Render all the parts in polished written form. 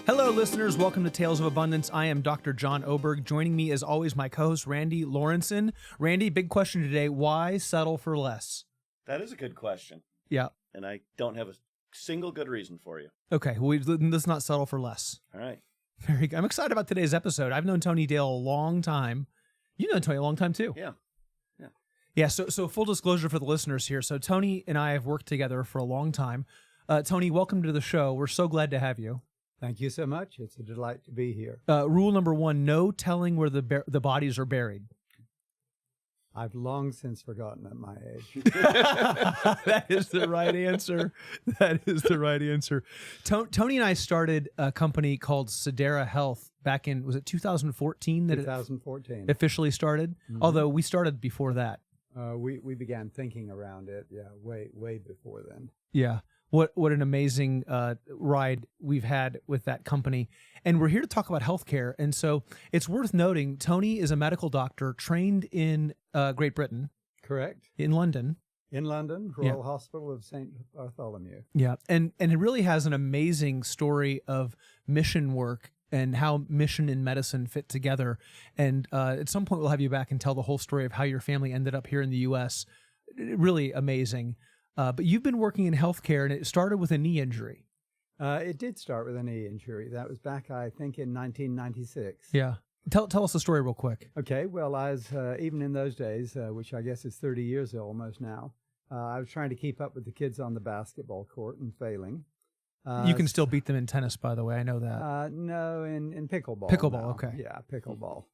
Hello, listeners. Welcome to Tales of Abundance. I am Dr. John Oberg. Joining me, as always, my co-host, Randy Lorensen. Randy, big question today. Why settle for less? That is a good question. Yeah. And I don't have a single good reason for you. Okay. Well, let's not settle for less. All right. Very good. I'm excited about today's episode. I've known Tony Dale a long time. You know Tony a long time, too. Yeah. So full disclosure for the listeners here. So Tony and I have worked together for a long time. Tony, welcome to the show. We're so glad to have you. Thank you so much. It's a delight to be here. Rule number one, no telling where the bodies are buried. I've long since forgotten at my age. That is the right answer. That is the right answer. Tony and I started a company called Sedera Health back in, was it 2014? 2014. It officially started? Mm-hmm. Although we started before that. We began thinking around it, way before then. Yeah. What an amazing ride we've had with that company. And we're here to talk about healthcare. And so it's worth noting, Tony is a medical doctor trained in Great Britain. Correct. In London. In London, Royal Hospital of St. Bartholomew. Yeah. And it really has an amazing story of mission work and how mission and medicine fit together. And at some point, we'll have you back and tell the whole story of how your family ended up here in the U.S. Really amazing. But you've been working in healthcare, and it started with a knee injury. It did start with a knee injury. That was back, I think, in 1996. Yeah. Tell us the story real quick. Okay. Well, I was, even in those days, which I guess is 30 years almost now, I was trying to keep up with the kids on the basketball court and failing. You can still beat them in tennis, by the way. I know that. No, in pickleball. Pickleball, now. okay. Yeah, pickleball.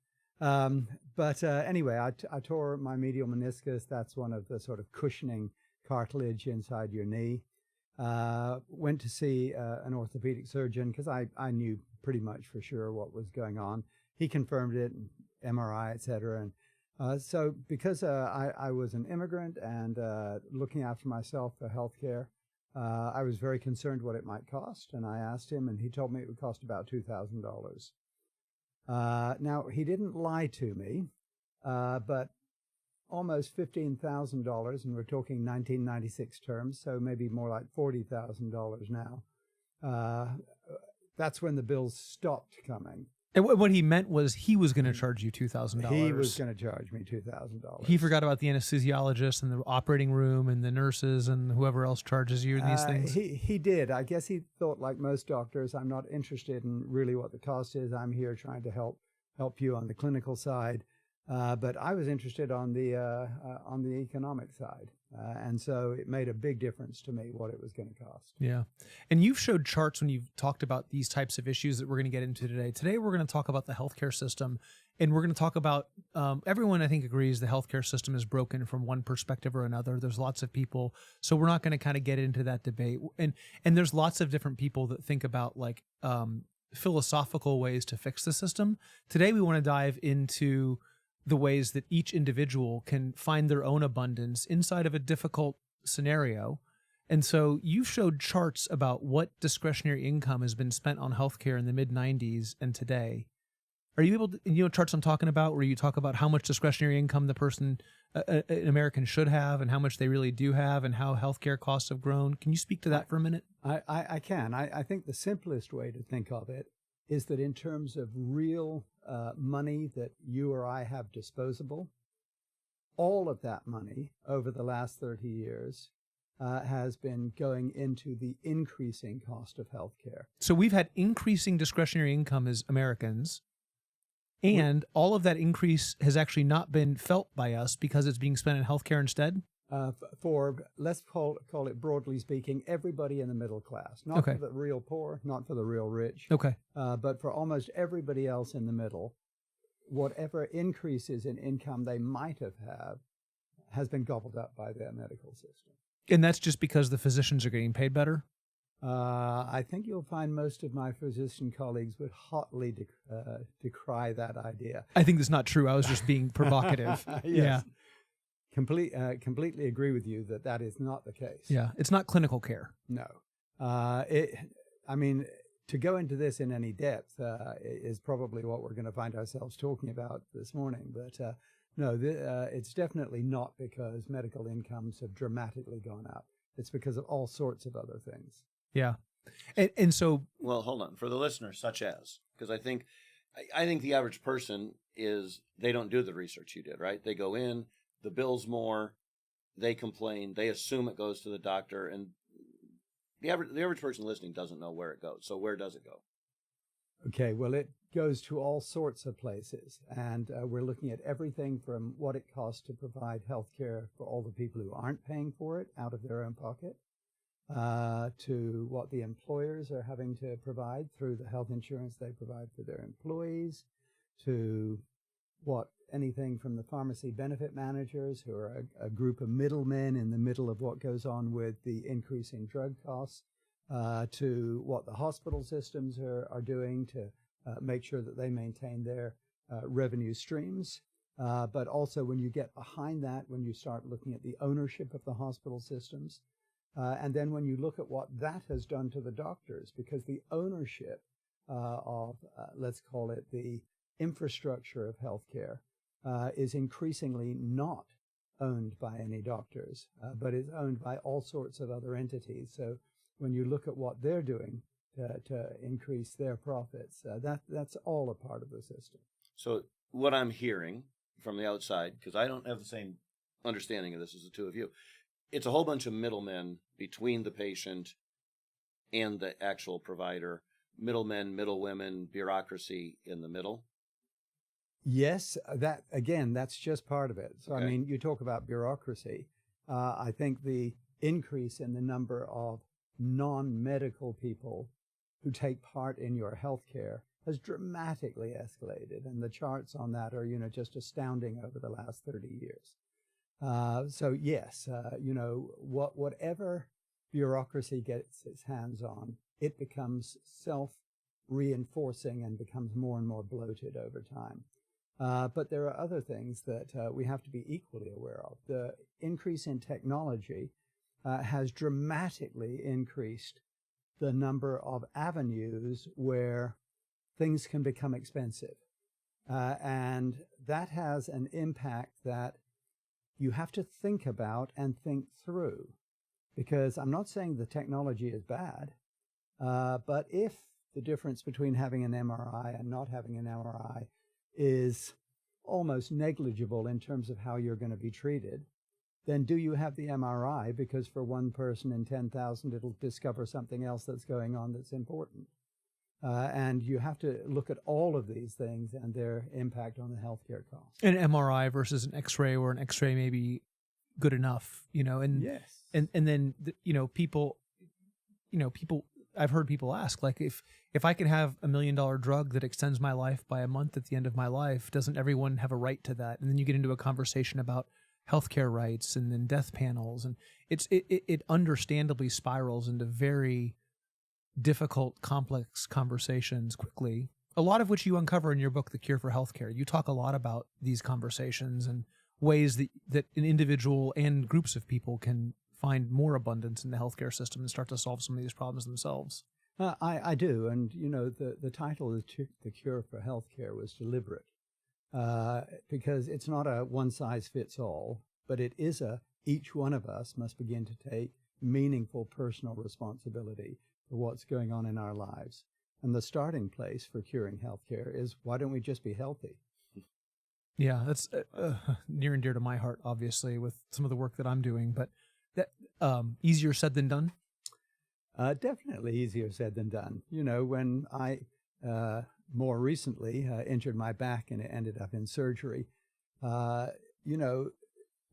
But anyway, I tore my medial meniscus. That's one of the sort of cushioning cartilage inside your knee. Went to see an orthopedic surgeon because I knew pretty much for sure what was going on. He confirmed it, MRI, etc. And so because I was an immigrant and looking after myself for healthcare, I was very concerned what it might cost. And I asked him, and he told me it would cost about $2,000. Now, he didn't lie to me, but almost $15,000, and we're talking 1996 terms, so maybe more like $40,000 now. That's when the bills stopped coming. And what he meant was he was going to charge you $2,000. He was going to charge me $2,000. He forgot about the anesthesiologist and the operating room and the nurses and whoever else charges you these things. He did. I guess he thought, like most doctors, I'm not interested in really what the cost is. I'm here trying to help you on the clinical side. But I was interested on the economic side, and so it made a big difference to me what it was going to cost. Yeah, and you've showed charts when you've talked about these types of issues that we're going to get into today. Today we're going to talk about the healthcare system, and we're going to talk about everyone I think agrees the healthcare system is broken from one perspective or another. There's lots of people, so we're not going to kind of get into that debate, and there's lots of different people that think about like philosophical ways to fix the system. Today we want to dive into the ways that each individual can find their own abundance inside of a difficult scenario. And so you've showed charts about what discretionary income has been spent on healthcare in the mid-90s and today. Are you able to, charts I'm talking about where you talk about how much discretionary income the person, an American should have and how much they really do have and how healthcare costs have grown? Can you speak to that for a minute? I can. I think the simplest way to think of it is that in terms of real money that you or I have disposable, all of that money over the last 30 years has been going into the increasing cost of healthcare. So we've had increasing discretionary income as Americans, and all of that increase has actually not been felt by us because it's being spent in healthcare instead? For, let's call it broadly speaking, everybody in the middle class. Not for the real poor, not for the real rich. Okay. But for almost everybody else in the middle, whatever increases in income they might have had has been gobbled up by their medical system. And that's just because the physicians are getting paid better? I think you'll find most of my physician colleagues would hotly decry that idea. I think that's not true. I was just being provocative. Yes. Yeah. Completely agree with you that is not the case. Yeah, it's not clinical care. No. To go into this in any depth is probably what we're going to find ourselves talking about this morning. But no, it's definitely not because medical incomes have dramatically gone up. It's because of all sorts of other things. Yeah. And so, Well, hold on. For the listener, such as, because I think the average person they don't do the research you did, right? They go in, the bill's more, they complain, they assume it goes to the doctor, and the average person listening doesn't know where it goes. So where does it go? Okay, well, it goes to all sorts of places, and we're looking at everything from what it costs to provide health care for all the people who aren't paying for it out of their own pocket, to what the employers are having to provide through the health insurance they provide for their employees, to anything from the pharmacy benefit managers, who are a group of middlemen in the middle of what goes on with the increasing drug costs, to what the hospital systems are doing to make sure that they maintain their revenue streams. But also when you get behind that, when you start looking at the ownership of the hospital systems, and then when you look at what that has done to the doctors, because the ownership of, let's call it the infrastructure of healthcare, is increasingly not owned by any doctors, but is owned by all sorts of other entities. So when you look at what they're doing to increase their profits, that's all a part of the system. So what I'm hearing from the outside, because I don't have the same understanding of this as the two of you, it's a whole bunch of middlemen between the patient and the actual provider, middlemen, middlewomen, bureaucracy in the middle. Yes, that's just part of it. So, okay. I mean, you talk about bureaucracy. I think the increase in the number of non-medical people who take part in your healthcare has dramatically escalated. And the charts on that are, just astounding over the last 30 years. So yes, whatever bureaucracy gets its hands on, it becomes self-reinforcing and becomes more and more bloated over time. But there are other things that we have to be equally aware of. The increase in technology has dramatically increased the number of avenues where things can become expensive. And that has an impact that you have to think about and think through. Because I'm not saying the technology is bad, but if the difference between having an MRI and not having an MRI is almost negligible in terms of how you're going to be treated, then do you have the MRI? Because for one person in 10,000, it'll discover something else that's going on that's important. And you have to look at all of these things and their impact on the healthcare cost. An MRI versus an X-ray, or an X-ray may be good enough, and yes. And then people, I've heard people ask, like, if I can have $1 million drug that extends my life by a month at the end of my life, doesn't everyone have a right to that? And then you get into a conversation about healthcare rights and then death panels, and it understandably spirals into very difficult, complex conversations quickly, a lot of which you uncover in your book, The Cure for Healthcare. You talk a lot about these conversations and ways that an individual and groups of people can find more abundance in the healthcare system and start to solve some of these problems themselves. I do. And, the title, The Cure for Healthcare, was deliberate because it's not a one-size-fits-all, but it is each one of us must begin to take meaningful personal responsibility for what's going on in our lives. And the starting place for curing healthcare is, why don't we just be healthy? Yeah, that's near and dear to my heart, obviously, with some of the work that I'm doing. But that easier said than done? Definitely easier said than done. When I more recently injured my back and it ended up in surgery,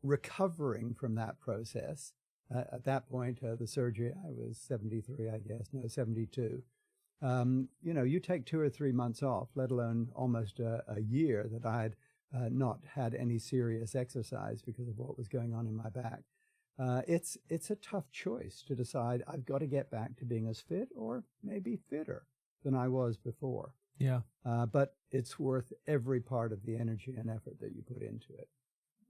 recovering from that process, at that point, the surgery, I was 73, I guess, no, 72. You take 2 or 3 months off, let alone almost a year that I'd not had any serious exercise because of what was going on in my back. It's a tough choice to decide I've got to get back to being as fit or maybe fitter than I was before. Yeah. But it's worth every part of the energy and effort that you put into it.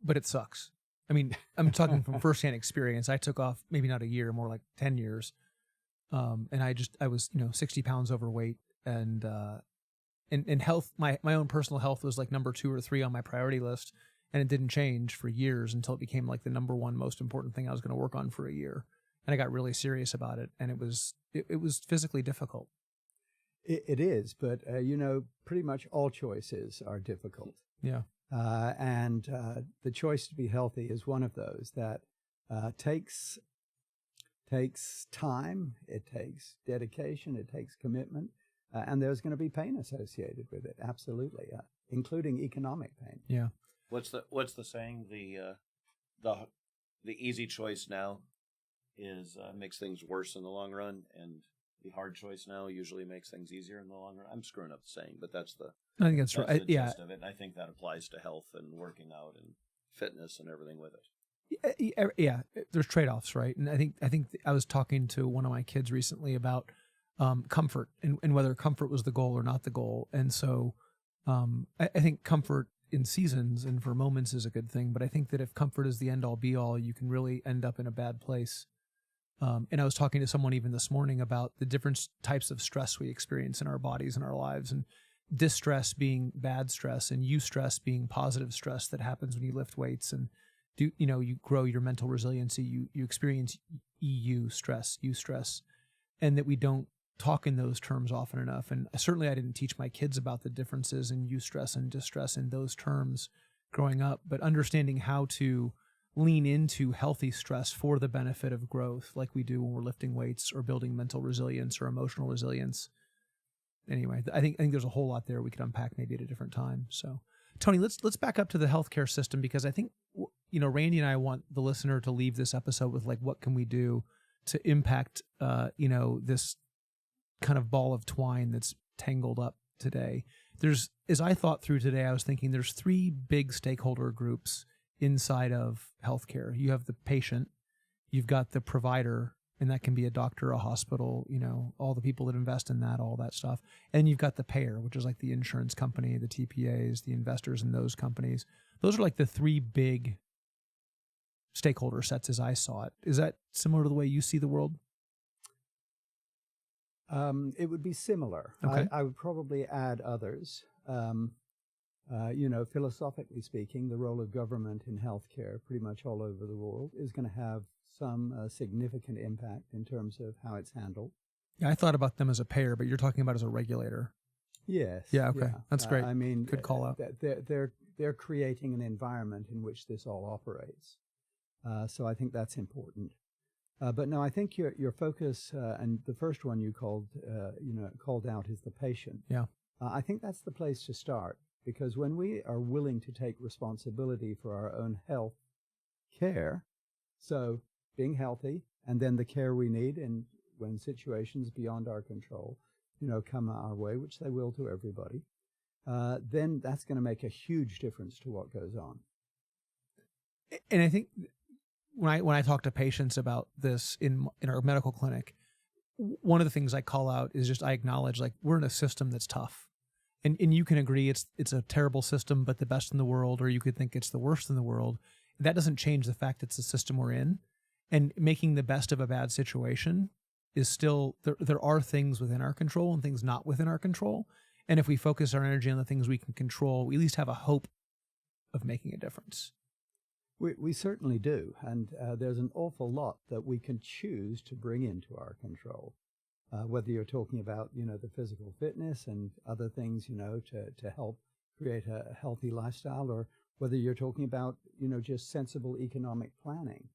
But it sucks. I mean, I'm talking from firsthand experience. I took off maybe not a year, more like 10 years. And I was, 60 pounds overweight, and health, my own personal health was like number 2 or 3 on my priority list. And it didn't change for years until it became like the number 1 most important thing I was going to work on for a year. and I got really serious about it, and it was physically difficult. It is, but pretty much all choices are difficult. Yeah. And the choice to be healthy is one of those that takes time, it takes dedication, it takes commitment, and there's going to be pain associated with it. Absolutely, including economic pain. Yeah. What's the saying? The easy choice now is makes things worse in the long run, and the hard choice now usually makes things easier in the long run. I'm screwing up the saying, but that's I think that's right. the gist of it. And I think that applies to health and working out and fitness and everything with it. Yeah, there's trade-offs, right? And I think I was talking to one of my kids recently about comfort and whether comfort was the goal or not the goal. And so I think comfort in seasons and for moments is a good thing, but I think that if comfort is the end-all be-all, you can really end up in a bad place. And I was talking to someone even this morning about the different types of stress we experience in our bodies and our lives, and distress being bad stress and eustress being positive stress that happens when you lift weights and you grow your mental resiliency, you experience eustress, and that we don't talk in those terms often enough. And certainly I didn't teach my kids about the differences in eustress and distress in those terms growing up, but understanding how to lean into healthy stress for the benefit of growth, like we do when we're lifting weights or building mental resilience or emotional resilience. Anyway, I think there's a whole lot there we could unpack maybe at a different time. So, Tony, let's back up to the healthcare system, because I think Randy and I want the listener to leave this episode with, like, what can we do to impact this kind of ball of twine that's tangled up today. As I thought through today, I was thinking there's three big stakeholder groups inside of healthcare. You have the patient, you've got the provider, and that can be a doctor, a hospital, all the people that invest in that, all that stuff. And you've got the payer, which is like the insurance company, the TPAs, the investors in those companies. Those are like the three big stakeholder sets as I saw it. Is that similar to the way you see the world? It would be similar. Okay. I would probably add others. Philosophically speaking, the role of government in healthcare pretty much all over the world is going to have some significant impact in terms of how it's handled. Yeah, I thought about them as a payer, but you're talking about as a regulator. Yes. Yeah, okay. Yeah. That's great. I mean, good call out. They're creating an environment in which this all operates. So I think that's important. But no, I think your focus and the first one you called out is the patient. Yeah. I think that's the place to start, because when we are willing to take responsibility for our own health care, so being healthy and then the care we need, and when situations beyond our control, come our way, which they will to everybody, then that's going to make a huge difference to what goes on. And I think when I talk to patients about this in our medical clinic, one of the things I call out is just I acknowledge, like, we're in a system that's tough. And you can agree it's a terrible system, but the best in the world, or you could think it's the worst in the world. That doesn't change the fact it's the system we're in. And making the best of a bad situation is still, there are things within our control and things not within our control. And if we focus our energy on the things we can control, we at least have a hope of making a difference. We certainly do. And there's an awful lot that we can choose to bring into our control. Whether you're talking about, the physical fitness and other things, to help create a healthy lifestyle, or whether you're talking about, just sensible economic planning.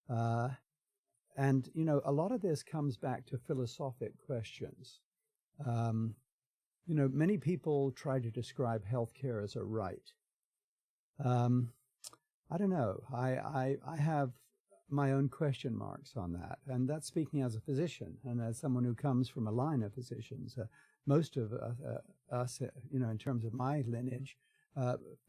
And a lot of this comes back to philosophic questions. Many people try to describe healthcare as a right. I don't know. I have my own question marks on that. And that's speaking as a physician and as someone who comes from a line of physicians. Most of us, in terms of my lineage,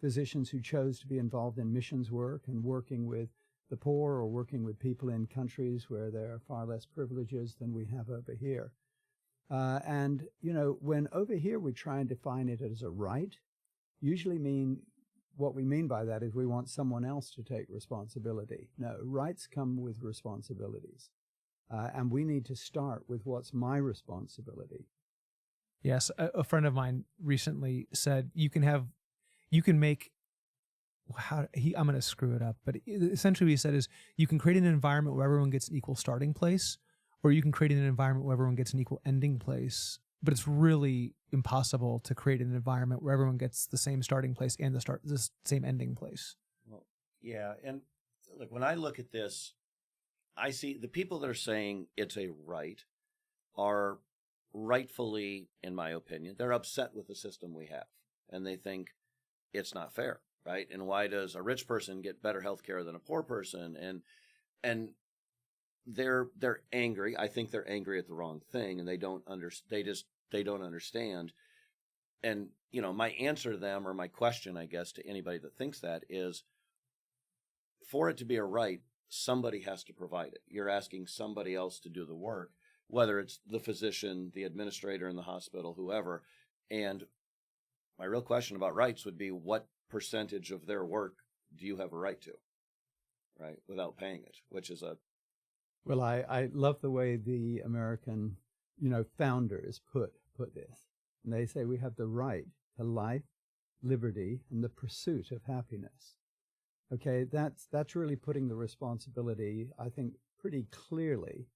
physicians who chose to be involved in missions work and working with the poor or working with people in countries where there are far less privileges than we have over here. And when over here we try and define it as a right, usually what we mean by that is we want someone else to take responsibility. No, rights come with responsibilities. And we need to start with what's my responsibility. Yes, a friend of mine recently said you can make I'm going to screw it up, but essentially what he said is you can create an environment where everyone gets an equal starting place, or you can create an environment where everyone gets an equal ending place. But it's really impossible to create an environment where everyone gets the same starting place and the same ending place. Well, yeah. And look, when I look at this, I see the people that are saying it's a right are rightfully, in my opinion, they're upset with the system we have. And they think it's not fair, right? And why does a rich person get better health care than a poor person? And they're angry. I think they're angry at the wrong thing, and they don't understand. And my answer to them, or my question, I guess, to anybody that thinks that is, for it to be a right, somebody has to provide it. You're asking somebody else to do the work, whether it's the physician, the administrator in the hospital, whoever. And my real question about rights would be, what percentage of their work do you have a right to, right, without paying it, which is a... Well, I love the way the American, founders put this. And they say we have the right to life, liberty, and the pursuit of happiness. Okay, that's really putting the responsibility, I think, pretty clearly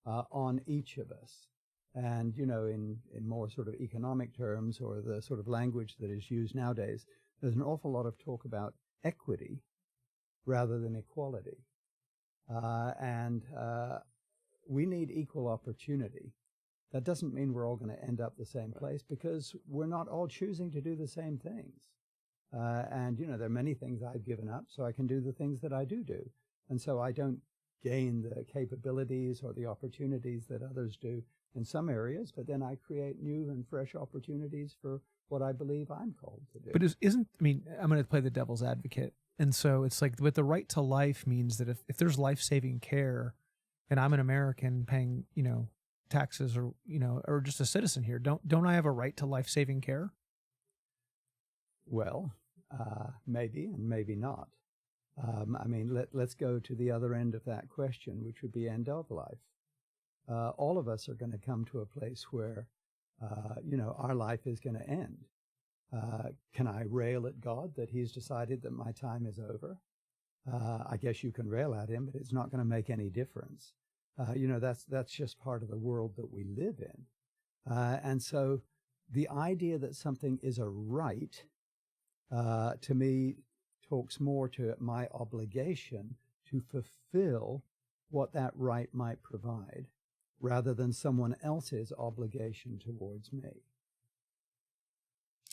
on each of us. And, in more sort of economic terms, or the sort of language that is used nowadays, there's an awful lot of talk about equity rather than equality. And we need equal opportunity. That doesn't mean we're all going to end up the same place, because we're not all choosing to do the same things. And, there are many things I've given up so I can do the things that I do. And so I don't gain the capabilities or the opportunities that others do in some areas, but then I create new and fresh opportunities for what I believe I'm called to do. But I'm going to play the devil's advocate. And so it's like, with the right to life means that if there's life-saving care and I'm an American paying, taxes, or just a citizen here, don't I have a right to life-saving care? Well, maybe and maybe not. Let's go to the other end of that question, which would be end of life. All of us are going to come to a place where, our life is going to end. Can I rail at God that he's decided that my time is over? I guess you can rail at him, but it's not going to make any difference. That's just part of the world that we live in. And so the idea that something is a right, to me, talks more to my obligation to fulfill what that right might provide, rather than someone else's obligation towards me.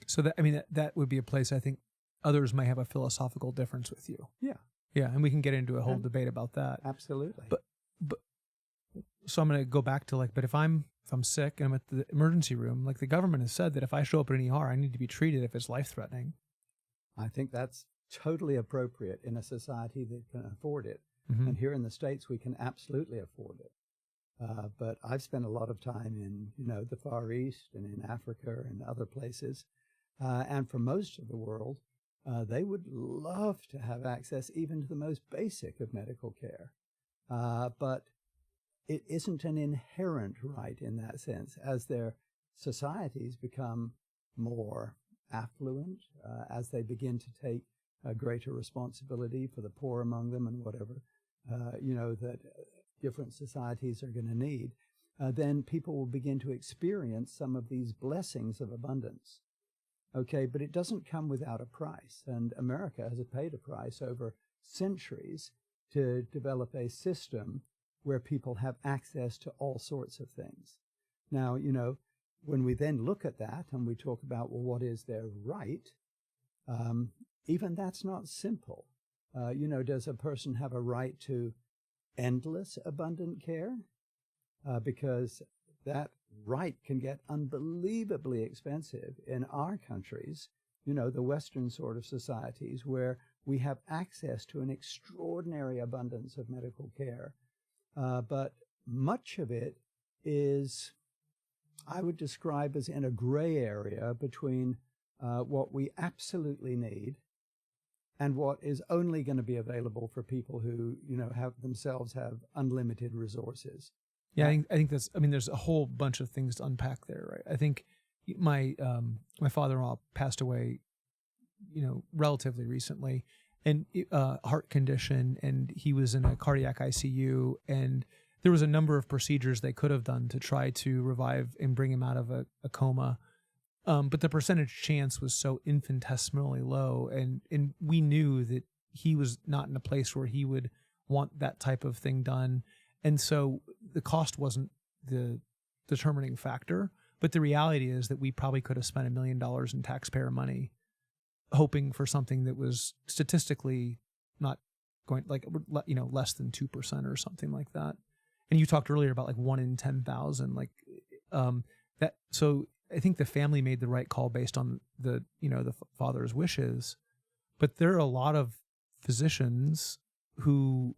So that would be a place I think others may have a philosophical difference with you. Yeah. Yeah, and we can get into a whole debate about that. Absolutely. But so I'm going to go back to but if I'm sick and I'm at the emergency room, like the government has said that if I show up at an ER, I need to be treated if it's life-threatening. I think that's totally appropriate in a society that can afford it. Mm-hmm. And here in the States, we can absolutely afford it. But I've spent a lot of time in, the Far East and in Africa and other places. And for most of the world, they would love to have access even to the most basic of medical care. But it isn't an inherent right in that sense. As their societies become more affluent, as they begin to take a greater responsibility for the poor among them and whatever, that different societies are going to need, then people will begin to experience some of these blessings of abundance. Okay, but it doesn't come without a price. And America has paid a price over centuries to develop a system where people have access to all sorts of things. Now, when we then look at that and we talk about, well, what is their right? Even that's not simple. Does a person have a right to endless abundant care? Because that right can get unbelievably expensive in our countries, the Western sort of societies where we have access to an extraordinary abundance of medical care. But much of it is, I would describe as in a gray area between what we absolutely need and what is only going to be available for people who, have unlimited resources. Yeah, I think that's, there's a whole bunch of things to unpack there, right? I think my father-in-law passed away, relatively recently. and heart condition, and he was in a cardiac ICU, and there was a number of procedures they could have done to try to revive and bring him out of a coma. But the percentage chance was so infinitesimally low, and we knew that he was not in a place where he would want that type of thing done. And so the cost wasn't the determining factor, but the reality is that we probably could have spent $1 million in taxpayer money hoping for something that was statistically not going, like, less than 2% or something like that. And you talked earlier about like 1 in 10,000, like that. So I think the family made the right call based on the father's wishes, but there are a lot of physicians who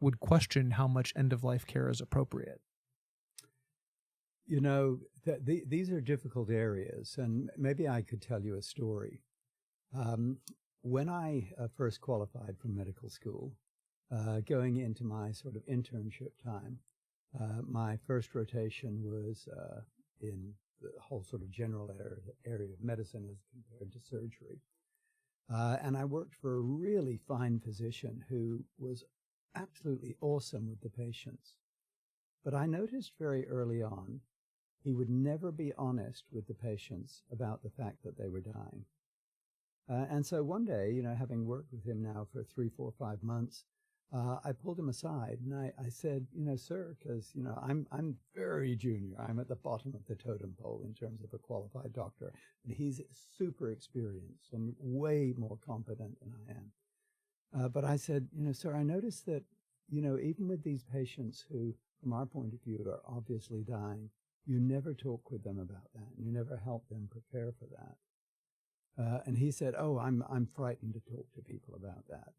would question how much end-of-life care is appropriate. These are difficult areas, and maybe I could tell you a story. When I first qualified from medical school, going into my sort of internship time, my first rotation was in the whole sort of general area of medicine as compared to surgery. And I worked for a really fine physician who was absolutely awesome with the patients. But I noticed very early on, he would never be honest with the patients about the fact that they were dying. And so one day, having worked with him now for 3, 4, 5 months, I pulled him aside and I said, sir, because, I'm very junior. I'm at the bottom of the totem pole in terms of a qualified doctor. And he's super experienced and way more competent than I am. But I said, sir, I noticed that, even with these patients who, from our point of view, are obviously dying, you never talk with them about that. You never help them prepare for that. And he said, oh, I'm frightened to talk to people about that.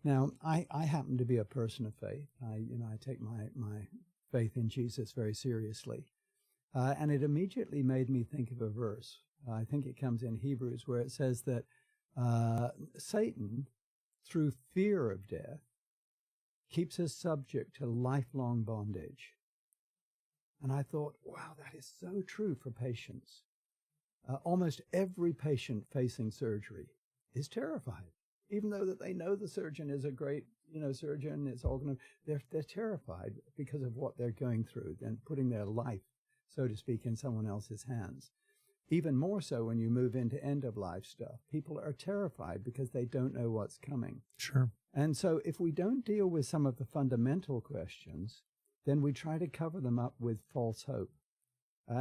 Now, I happen to be a person of faith. I take my faith in Jesus very seriously. And it immediately made me think of a verse. I think it comes in Hebrews where it says that Satan, through fear of death, keeps us subject to lifelong bondage. And I thought, wow, that is so true for patients. Almost every patient facing surgery is terrified. Even though that they know the surgeon is a great, surgeon, it's all going to, they're terrified because of what they're going through and putting their life, so to speak, in someone else's hands. Even more so when you move into end-of-life stuff. People are terrified because they don't know what's coming. Sure. And so if we don't deal with some of the fundamental questions, then we try to cover them up with false hope.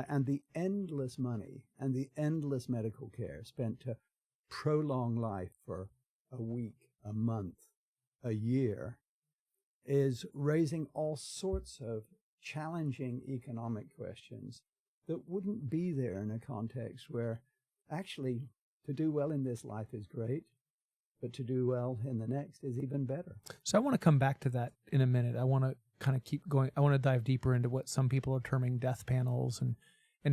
And the endless money and the endless medical care spent to prolong life for a week, a month, a year, is raising all sorts of challenging economic questions that wouldn't be there in a context where actually to do well in this life is great, but to do well in the next is even better. So I want to come back to that in a minute. I want to kind of keep going. I want to dive deeper into what some people are terming death panels and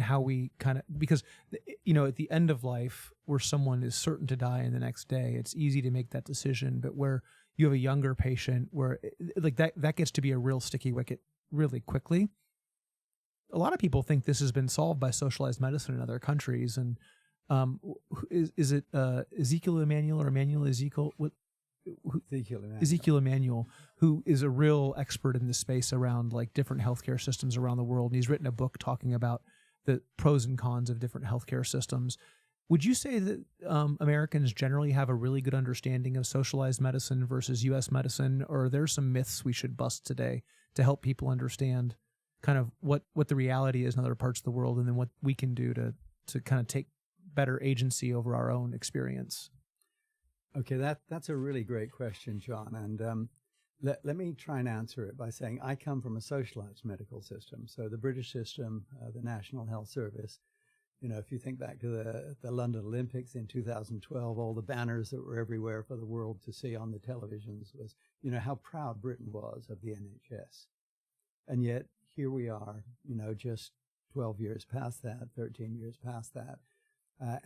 how we kind of, because, at the end of life where someone is certain to die in the next day, it's easy to make that decision. But where you have a younger patient where like that gets to be a real sticky wicket really quickly. A lot of people think this has been solved by socialized medicine in other countries. And is it Ezekiel Emanuel or Emanuel Ezekiel? Ezekiel Emanuel, who is a real expert in this space around like different healthcare systems around the world. And he's written a book talking about the pros and cons of different healthcare systems. Would you say that Americans generally have a really good understanding of socialized medicine versus U.S. medicine, or are there some myths we should bust today to help people understand kind of what the reality is in other parts of the world, and then what we can do to kind of take better agency over our own experience? Okay, that's a really great question, John. And let me try and answer it by saying I come from a socialized medical system. So the British system, the National Health Service, if you think back to the London Olympics in 2012, all the banners that were everywhere for the world to see on the televisions was, how proud Britain was of the NHS. And yet here we are, just 12 years past that, 13 years past that,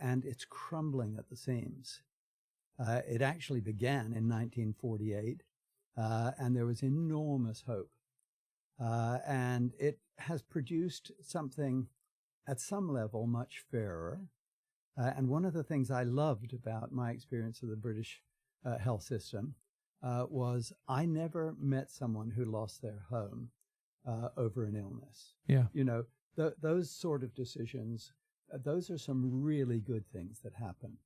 and it's crumbling at the seams. It actually began in 1948, and there was enormous hope. And it has produced something at some level much fairer. And one of the things I loved about my experience of the British health system was I never met someone who lost their home over an illness. Yeah. You know, those sort of decisions, those are some really good things that happen.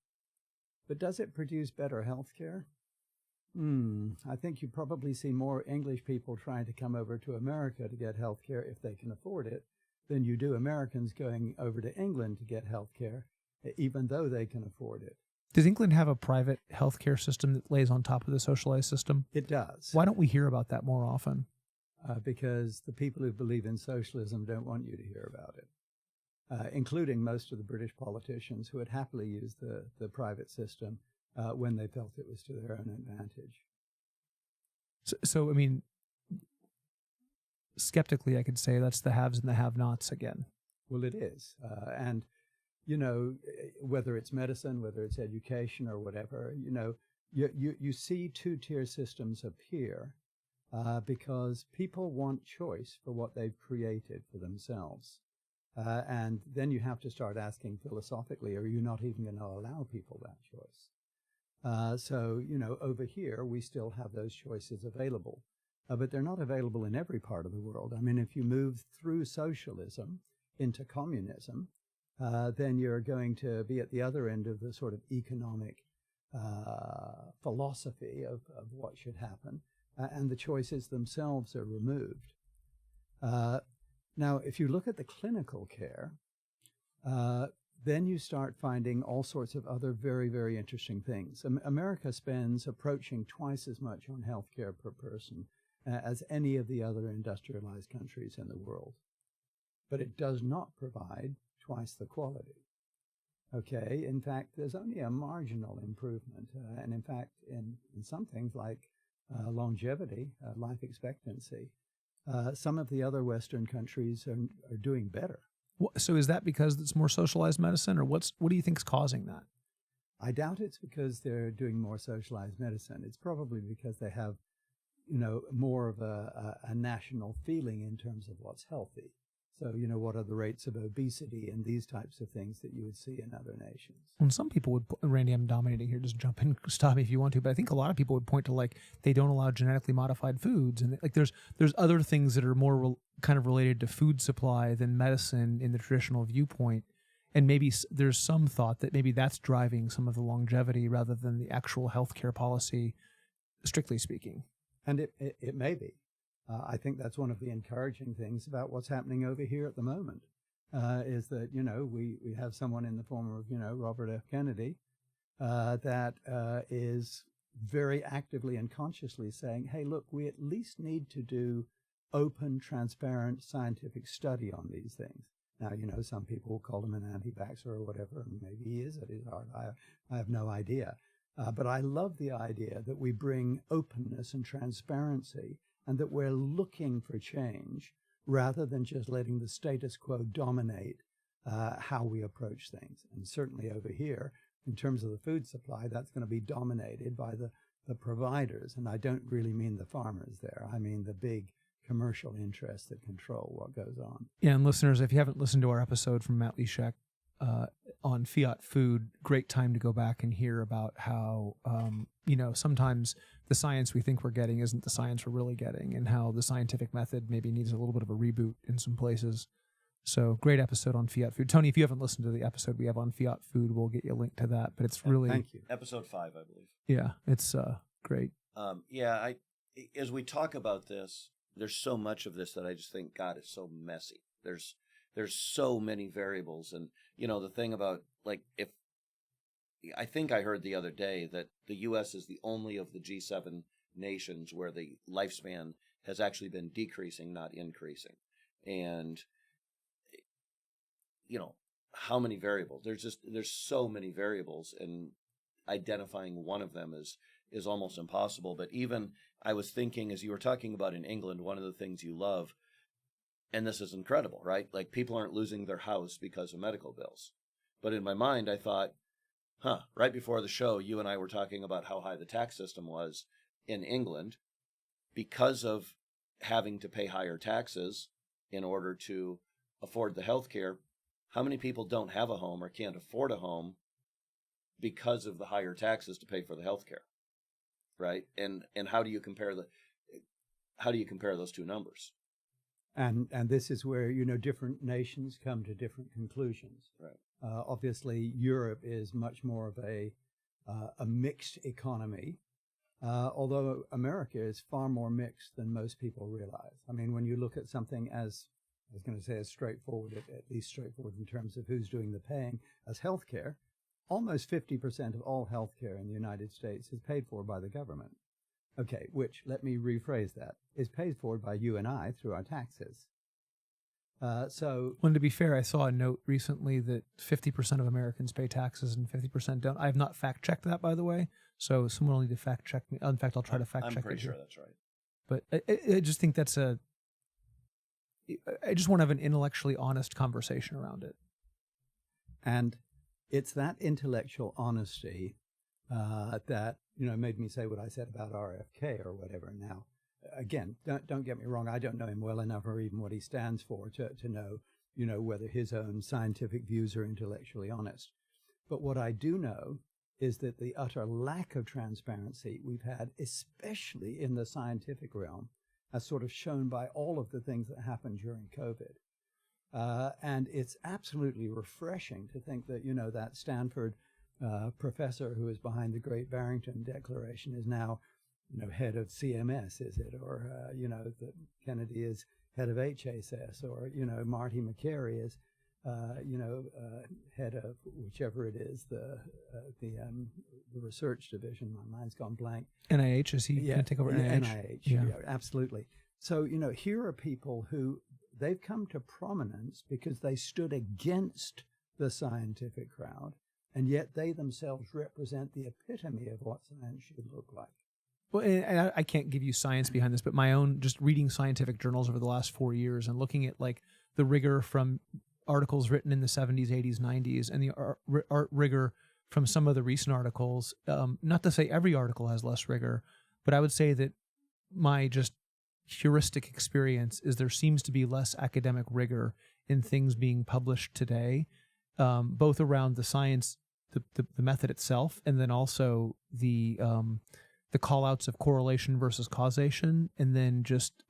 But does it produce better health care? I think you probably see more English people trying to come over to America to get health care if they can afford it than you do Americans going over to England to get health care, even though they can afford it. Does England have a private healthcare system that lays on top of the socialized system? It does. Why don't we hear about that more often? Because the people who believe in socialism don't want you to hear about it, including most of the British politicians who would happily use the private system when they felt it was to their own advantage. So, I mean, skeptically, I could say that's the haves and the have-nots again. Well, it is. And, you know, whether it's medicine, whether it's education or whatever, you know, you see two-tier systems appear because people want choice for what they've created for themselves. And then you have to start asking philosophically, are you not even going to allow people that choice? So, you know, over here, we still have those choices available, but they're not available in every part of the world. I mean, if you move through socialism into communism, then you're going to be at the other end of the sort of economic philosophy of what should happen, and the choices themselves are removed. Now, if you look at the clinical care, then you start finding all sorts of other very, very interesting things. America spends approaching twice as much on healthcare per person as any of the other industrialized countries in the world. But it does not provide twice the quality. Okay, in fact, there's only a marginal improvement. And in fact, in some things like longevity, life expectancy, some of the other Western countries are doing better. So is that because it's more socialized medicine, or what do you think is causing that? I doubt it's because they're doing more socialized medicine. It's probably because they have, you know, more of a national feeling in terms of what's healthy. So, you know, what are the rates of obesity and these types of things that you would see in other nations? And some people would, Randy, I'm dominating here, just jump in, stop me if you want to, but I think a lot of people would point to, like, they don't allow genetically modified foods. And like there's other things that are more kind of related to food supply than medicine in the traditional viewpoint. And maybe there's some thought that maybe that's driving some of the longevity rather than the actual healthcare policy, strictly speaking. And it may be. I think that's one of the encouraging things about what's happening over here at the moment, is that, you know, we have someone in the form of, you know, Robert F. Kennedy, that is very actively and consciously saying, hey, look, we at least need to do open, transparent scientific study on these things. Now, you know, some people will call him an anti-vaxxer or whatever, and maybe he is at his heart. I have no idea. But I love the idea that we bring openness and transparency and that we're looking for change rather than just letting the status quo dominate how we approach things. And certainly over here, in terms of the food supply, that's going to be dominated by the providers. And I don't really mean the farmers there. I mean the big commercial interests that control what goes on. Yeah, and listeners, if you haven't listened to our episode from Matt Leshek on fiat food, great time to go back and hear about how, you know, sometimes the science we think we're getting isn't the science we're really getting, and how the scientific method maybe needs a little bit of a reboot in some places. So great episode on fiat food. Tony, if you haven't listened to the episode we have on fiat food, we'll get you a link to that. But it's really... Thank you. Episode 5, I believe. Yeah, it's great. As we talk about this, there's so much of this that I just think, God, it's so messy. There's so many variables. And, you know, the thing about, like, I think I heard the other day that the U.S. is the only of the G7 nations where the lifespan has actually been decreasing, not increasing. And, you know, how many variables? There's so many variables, and identifying one of them is almost impossible. But even I was thinking, as you were talking about in England, one of the things you love, and this is incredible, right? Like, people aren't losing their house because of medical bills. But in my mind, I thought, right before the show, you and I were talking about how high the tax system was in England because of having to pay higher taxes in order to afford the health care. How many people don't have a home or can't afford a home because of the higher taxes to pay for the health care? right? And how do you compare those two numbers? And this is where, different nations come to different conclusions. Right. Obviously, Europe is much more of a mixed economy, although America is far more mixed than most people realize. I mean, when you look at something as, I was going to say as straightforward, at least straightforward in terms of who's doing the paying, as healthcare, almost 50% of all healthcare in the United States is paid for by the government. Okay, which, let me rephrase that, is paid for by you and I through our taxes. Well, to be fair, I saw a note recently that 50% of Americans pay taxes and 50% don't. I have not fact-checked that, by the way, so someone will need to fact-check me. In fact, I'll try to fact-check it. I'm pretty sure that's right. But I just think I just want to have an intellectually honest conversation around it. And it's that intellectual honesty that, made me say what I said about RFK or whatever. Now, again, don't get me wrong. I don't know him well enough or even what he stands for to know, whether his own scientific views are intellectually honest. But what I do know is that the utter lack of transparency we've had, especially in the scientific realm, as sort of shown by all of the things that happened during COVID. And it's absolutely refreshing to think that, that Stanford professor who is behind the Great Barrington Declaration is now, head of CMS, is it? Or, that Kennedy is head of HSS, or, Marty McCary is, head of whichever it is, the research division. My mind's gone blank. NIH, is he going to take over NIH? NIH, yeah, absolutely. So, here are people who they've come to prominence because they stood against the scientific crowd, and yet they themselves represent the epitome of what science should look like. Well, and I can't give you science behind this, but my own, just reading scientific journals over the last 4 years and looking at like the rigor from articles written in the 70s, 80s, 90s, and the rigor from some of the recent articles. Not to say every article has less rigor, but I would say that my just heuristic experience is there seems to be less academic rigor in things being published today, both around the science, the method itself, and then also the call outs of correlation versus causation, and then just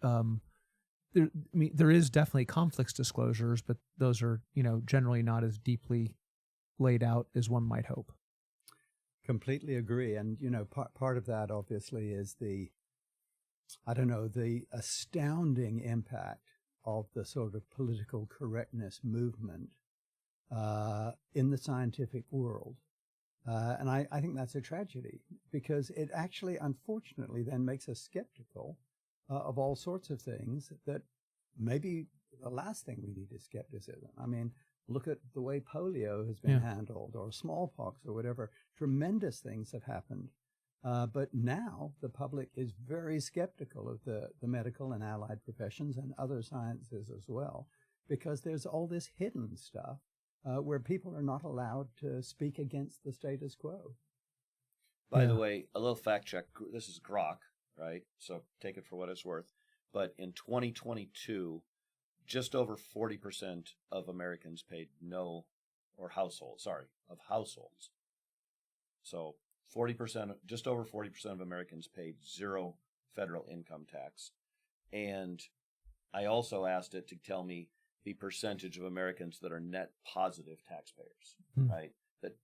there is definitely conflicts disclosures, but those are generally not as deeply laid out as one might hope. Completely agree, and part of that obviously is the astounding impact of the sort of political correctness movement in the scientific world. And I think that's a tragedy, because it actually, unfortunately, then makes us skeptical of all sorts of things that maybe the last thing we need is skepticism. I mean, look at the way polio has been handled, or smallpox, or whatever. Tremendous things have happened. But now the public is very skeptical of the medical and allied professions and other sciences as well, because there's all this hidden stuff where people are not allowed to speak against the status quo. By the way, a little fact check. This is Grok, right? So take it for what it's worth. But in 2022, just over 40% of Americans paid of households. So 40%, just over 40% of Americans paid zero federal income tax. And I also asked it to tell me the percentage of Americans that are net positive taxpayers, right? That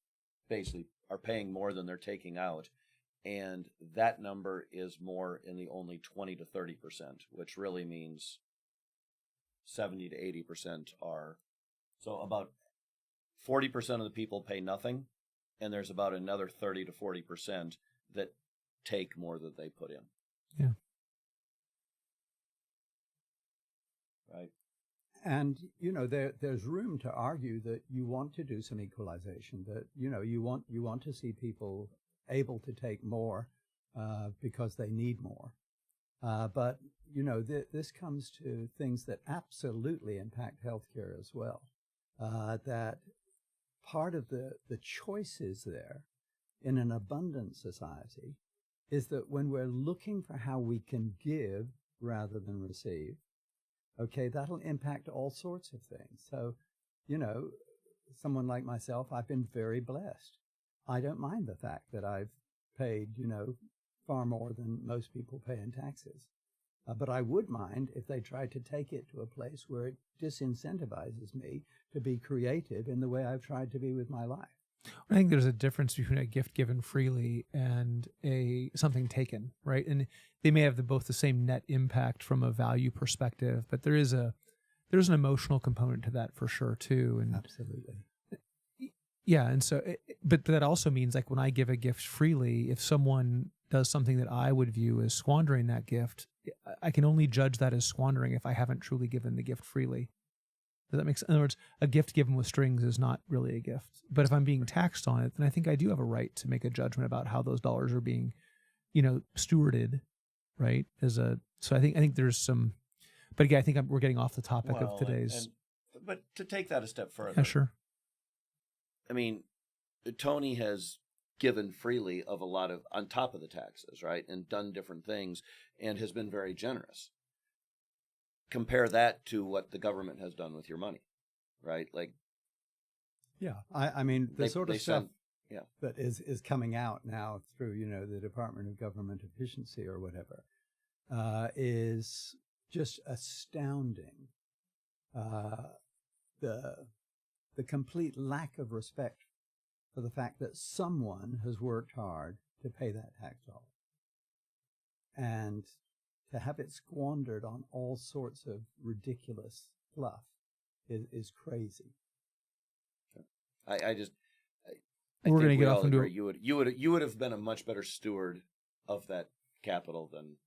basically are paying more than they're taking out. And that number is more in the only 20 to 30%, which really means 70 to 80% are. So about 40% of the people pay nothing, and there's about another 30 to 40% that take more than they put in. Yeah. Right. And, there's room to argue that you want to do some equalization, that, you want to see people able to take more because they need more. But, this comes to things that absolutely impact healthcare as well. That part of the choices there in an abundant society is that when we're looking for how we can give rather than receive, okay, that'll impact all sorts of things. So, someone like myself, I've been very blessed. I don't mind the fact that I've paid, far more than most people pay in taxes. But I would mind if they tried to take it to a place where it disincentivizes me to be creative in the way I've tried to be with my life. I think there's a difference between a gift given freely and something taken, right? And they may have both the same net impact from a value perspective, but there's an emotional component to that for sure too. And absolutely, yeah. And so, but that also means like when I give a gift freely, if someone does something that I would view as squandering that gift, I can only judge that as squandering if I haven't truly given the gift freely. Does that make sense? In other words, a gift given with strings is not really a gift. But if I'm being taxed on it, then I think I do have a right to make a judgment about how those dollars are being, stewarded, right? So I think there's some, but again, I think we're getting off the topic of today's. But to take that a step further. Yeah, sure. I mean, Tony has given freely of a lot of, on top of the taxes, right? And done different things and has been very generous. Compare that to what the government has done with your money, right? Like, yeah, I mean, the sort of stuff yeah, that is coming out now through, the Department of Government Efficiency or whatever, is just astounding. The complete lack of respect for the fact that someone has worked hard to pay that tax dollar. And to have it squandered on all sorts of ridiculous fluff is crazy. I we're going to get off into you would have been a much better steward of that capital than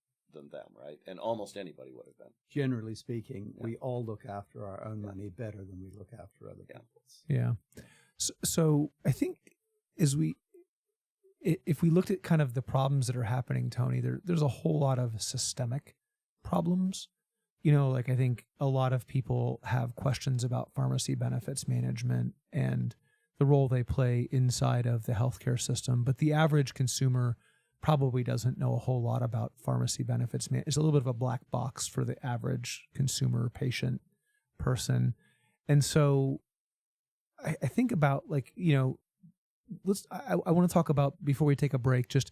them, right? And almost anybody would have been. Generally speaking, we all look after our own money better than we look after other people's. Yeah. So I think if we looked at kind of the problems that are happening, Tony, there's a whole lot of systemic problems. Like I think a lot of people have questions about pharmacy benefits management and the role they play inside of the healthcare system. But the average consumer probably doesn't know a whole lot about pharmacy benefits management. It's a little bit of a black box for the average consumer, patient, person. And so I think about I want to talk about, before we take a break, just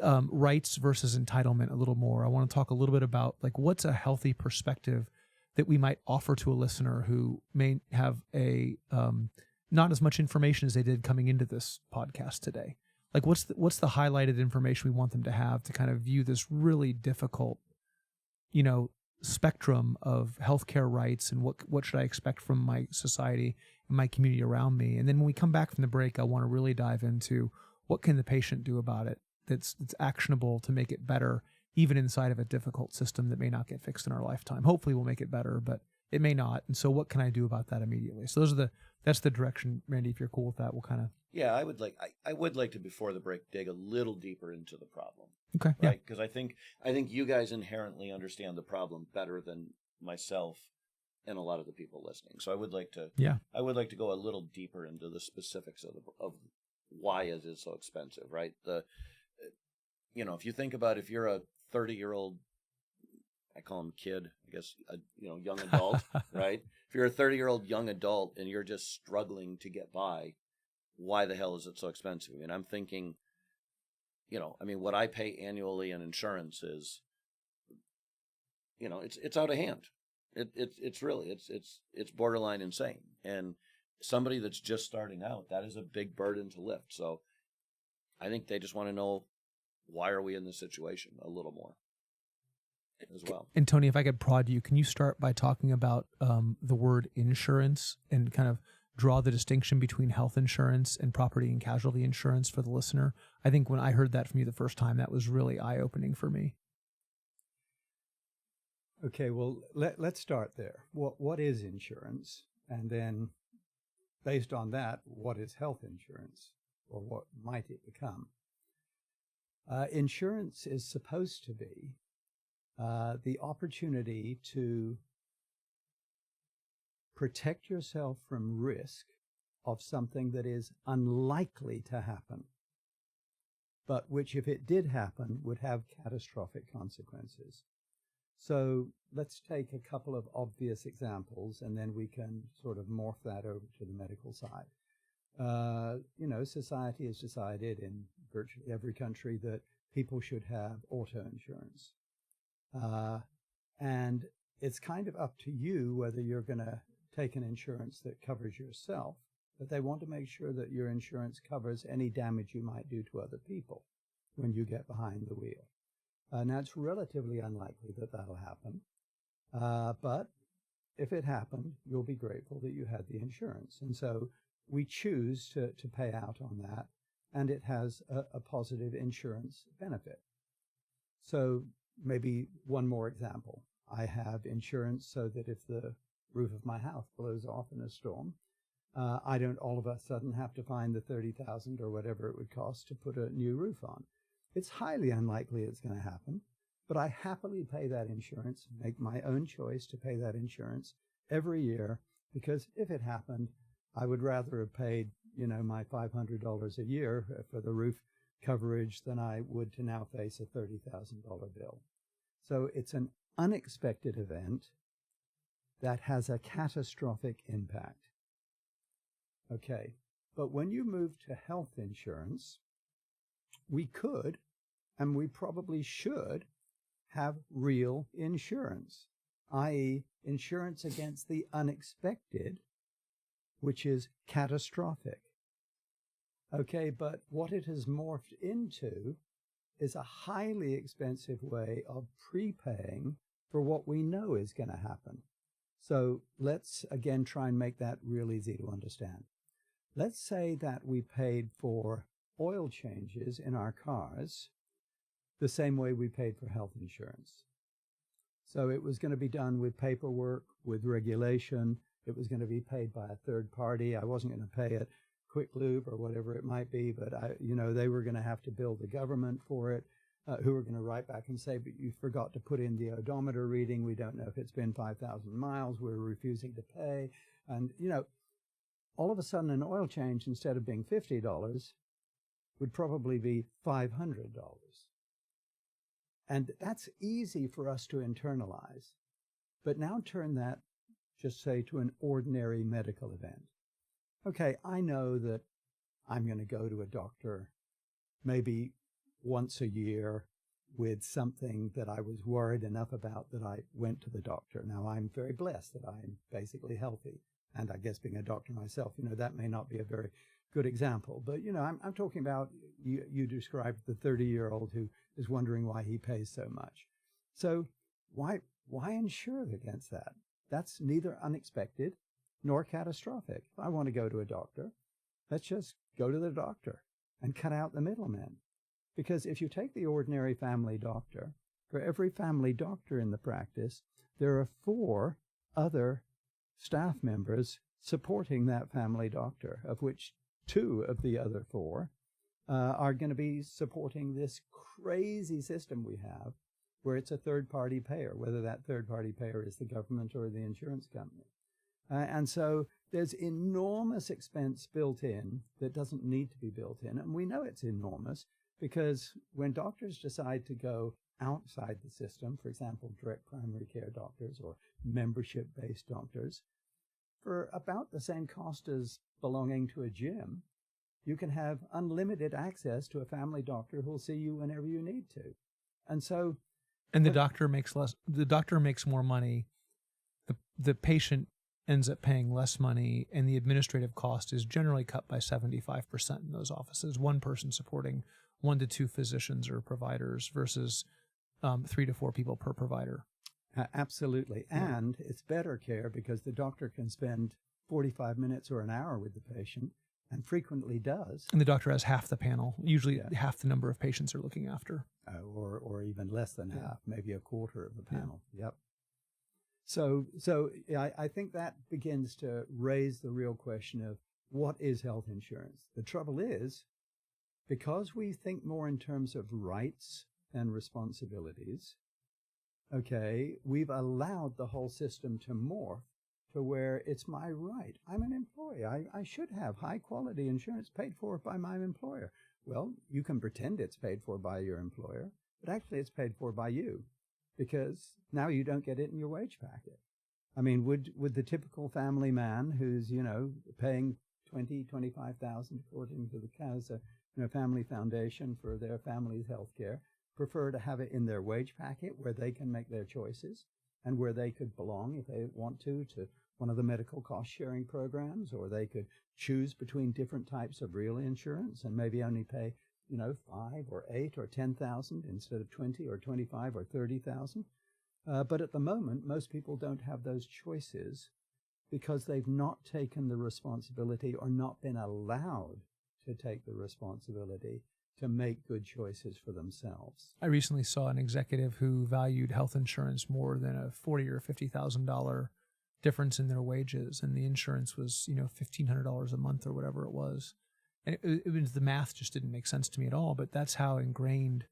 rights versus entitlement a little more. I want to talk a little bit about like what's a healthy perspective that we might offer to a listener who may have a not as much information as they did coming into this podcast today. Like what's the highlighted information we want them to have to kind of view this really difficult, spectrum of healthcare rights and what should I expect from my society and my community around me. And then when we come back from the break, I want to really dive into what can the patient do about it that's actionable to make it better, even inside of a difficult system that may not get fixed in our lifetime. Hopefully we'll make it better, but it may not. And so what can I do about that immediately? So that's the direction, Randy, if you're cool with that, we'll kind of. Yeah, I would like to, before the break, dig a little deeper into the problem. Okay. Right? Yeah. Because I think you guys inherently understand the problem better than myself and a lot of the people listening. So I would like to go a little deeper into the specifics of why it is so expensive, right? If you think about, if you're a 30-year-old, I call him kid, I guess, young adult, right? If you're a 30-year-old young adult and you're just struggling to get by, why the hell is it so expensive? I mean, I'm thinking, what I pay annually in insurance is, it's out of hand. It's really borderline insane. And somebody that's just starting out, that is a big burden to lift. So I think they just want to know, why are we in this situation a little more as well. And Tony, if I could prod you, can you start by talking about the word insurance and kind of draw the distinction between health insurance and property and casualty insurance for the listener? I think when I heard that from you the first time, that was really eye-opening for me. Okay, well, let's start there. What is insurance? And then based on that, what is health insurance, or what might it become? Insurance is supposed to be the opportunity to protect yourself from risk of something that is unlikely to happen, but which, if it did happen, would have catastrophic consequences. So let's take a couple of obvious examples, and then we can sort of morph that over to the medical side. Society has decided in virtually every country that people should have auto insurance. And it's kind of up to you whether you're going to take an insurance that covers yourself, but they want to make sure that your insurance covers any damage you might do to other people when you get behind the wheel. Now, it's relatively unlikely that that'll happen, but if it happened, you'll be grateful that you had the insurance. And so we choose to pay out on that, and it has a positive insurance benefit. So maybe one more example. I have insurance so that if the roof of my house blows off in a storm, I don't all of a sudden have to find the $30,000 or whatever it would cost to put a new roof on. It's highly unlikely it's going to happen, but I happily pay that insurance, make my own choice to pay that insurance every year, because if it happened, I would rather have paid, my $500 a year for the roof coverage than I would to now face a $30,000 bill. So it's an unexpected event that has a catastrophic impact. Okay, but when you move to health insurance, we could, and we probably should, have real insurance, i.e. insurance against the unexpected, which is catastrophic. Okay, but what it has morphed into is a highly expensive way of prepaying for what we know is going to happen. So let's again try and make that real easy to understand. Let's say that we paid for oil changes in our cars the same way we paid for health insurance. So it was going to be done with paperwork, with regulation. It was going to be paid by a third party. I wasn't going to pay it Quick Lube or whatever it might be, but they were going to have to bill the government for it, who were going to write back and say, but you forgot to put in the odometer reading. We don't know if it's been 5,000 miles. We're refusing to pay. And, all of a sudden an oil change, instead of being $50, would probably be $500. And that's easy for us to internalize. But now turn that, just say, to an ordinary medical event. Okay, I know that I'm going to go to a doctor maybe once a year with something that I was worried enough about that I went to the doctor. Now, I'm very blessed that I'm basically healthy. And I guess being a doctor myself, that may not be a very good example. But, I'm talking about, you described the 30-year-old who is wondering why he pays so much. So why insure against that? That's neither unexpected nor catastrophic. If I want to go to a doctor, let's just go to the doctor and cut out the middlemen. Because if you take the ordinary family doctor, for every family doctor in the practice, there are 4 other staff members supporting that family doctor, of which 2 of the other 4 are going to be supporting this crazy system we have where it's a third-party payer, whether that third-party payer is the government or the insurance company. And so there's enormous expense built in that doesn't need to be built in. And we know it's enormous because when doctors decide to go outside the system, for example, direct primary care doctors or membership-based doctors, for about the same cost as belonging to a gym, you can have unlimited access to a family doctor who'll see you whenever you need to. And so... And the doctor makes less. The doctor makes more money. The patient ends up paying less money, and the administrative cost is generally cut by 75% in those offices. One person supporting 1 to 2 physicians or providers versus 3 to 4 people per provider. Absolutely. Yeah. And it's better care because the doctor can spend 45 minutes or an hour with the patient, and frequently does. And the doctor has half the panel, usually half the number of patients they're looking after. Or even less than half, maybe a quarter of the panel. Yeah. Yep. So I think that begins to raise the real question of what is health insurance? The trouble is, because we think more in terms of rights and responsibilities, okay, we've allowed the whole system to morph to where it's my right. I'm an employee. I should have high-quality insurance paid for by my employer. Well, you can pretend it's paid for by your employer, but actually it's paid for by you because now you don't get it in your wage packet. I mean, would the typical family man who's, paying $20,000, $25,000 according to the CAS family foundation for their family's health care prefer to have it in their wage packet where they can make their choices and where they could belong if they want to one of the medical cost sharing programs, or they could choose between different types of real insurance and maybe only pay, 5 or 8 or 10,000 instead of 20 or 25 or 30,000. But at the moment, most people don't have those choices because they've not taken the responsibility or not been allowed to take the responsibility to make good choices for themselves. I recently saw an executive who valued health insurance more than a $40,000 or $50,000 difference in their wages, and the insurance was, $1,500 a month or whatever it was. And it was, the math just didn't make sense to me at all. But that's how ingrained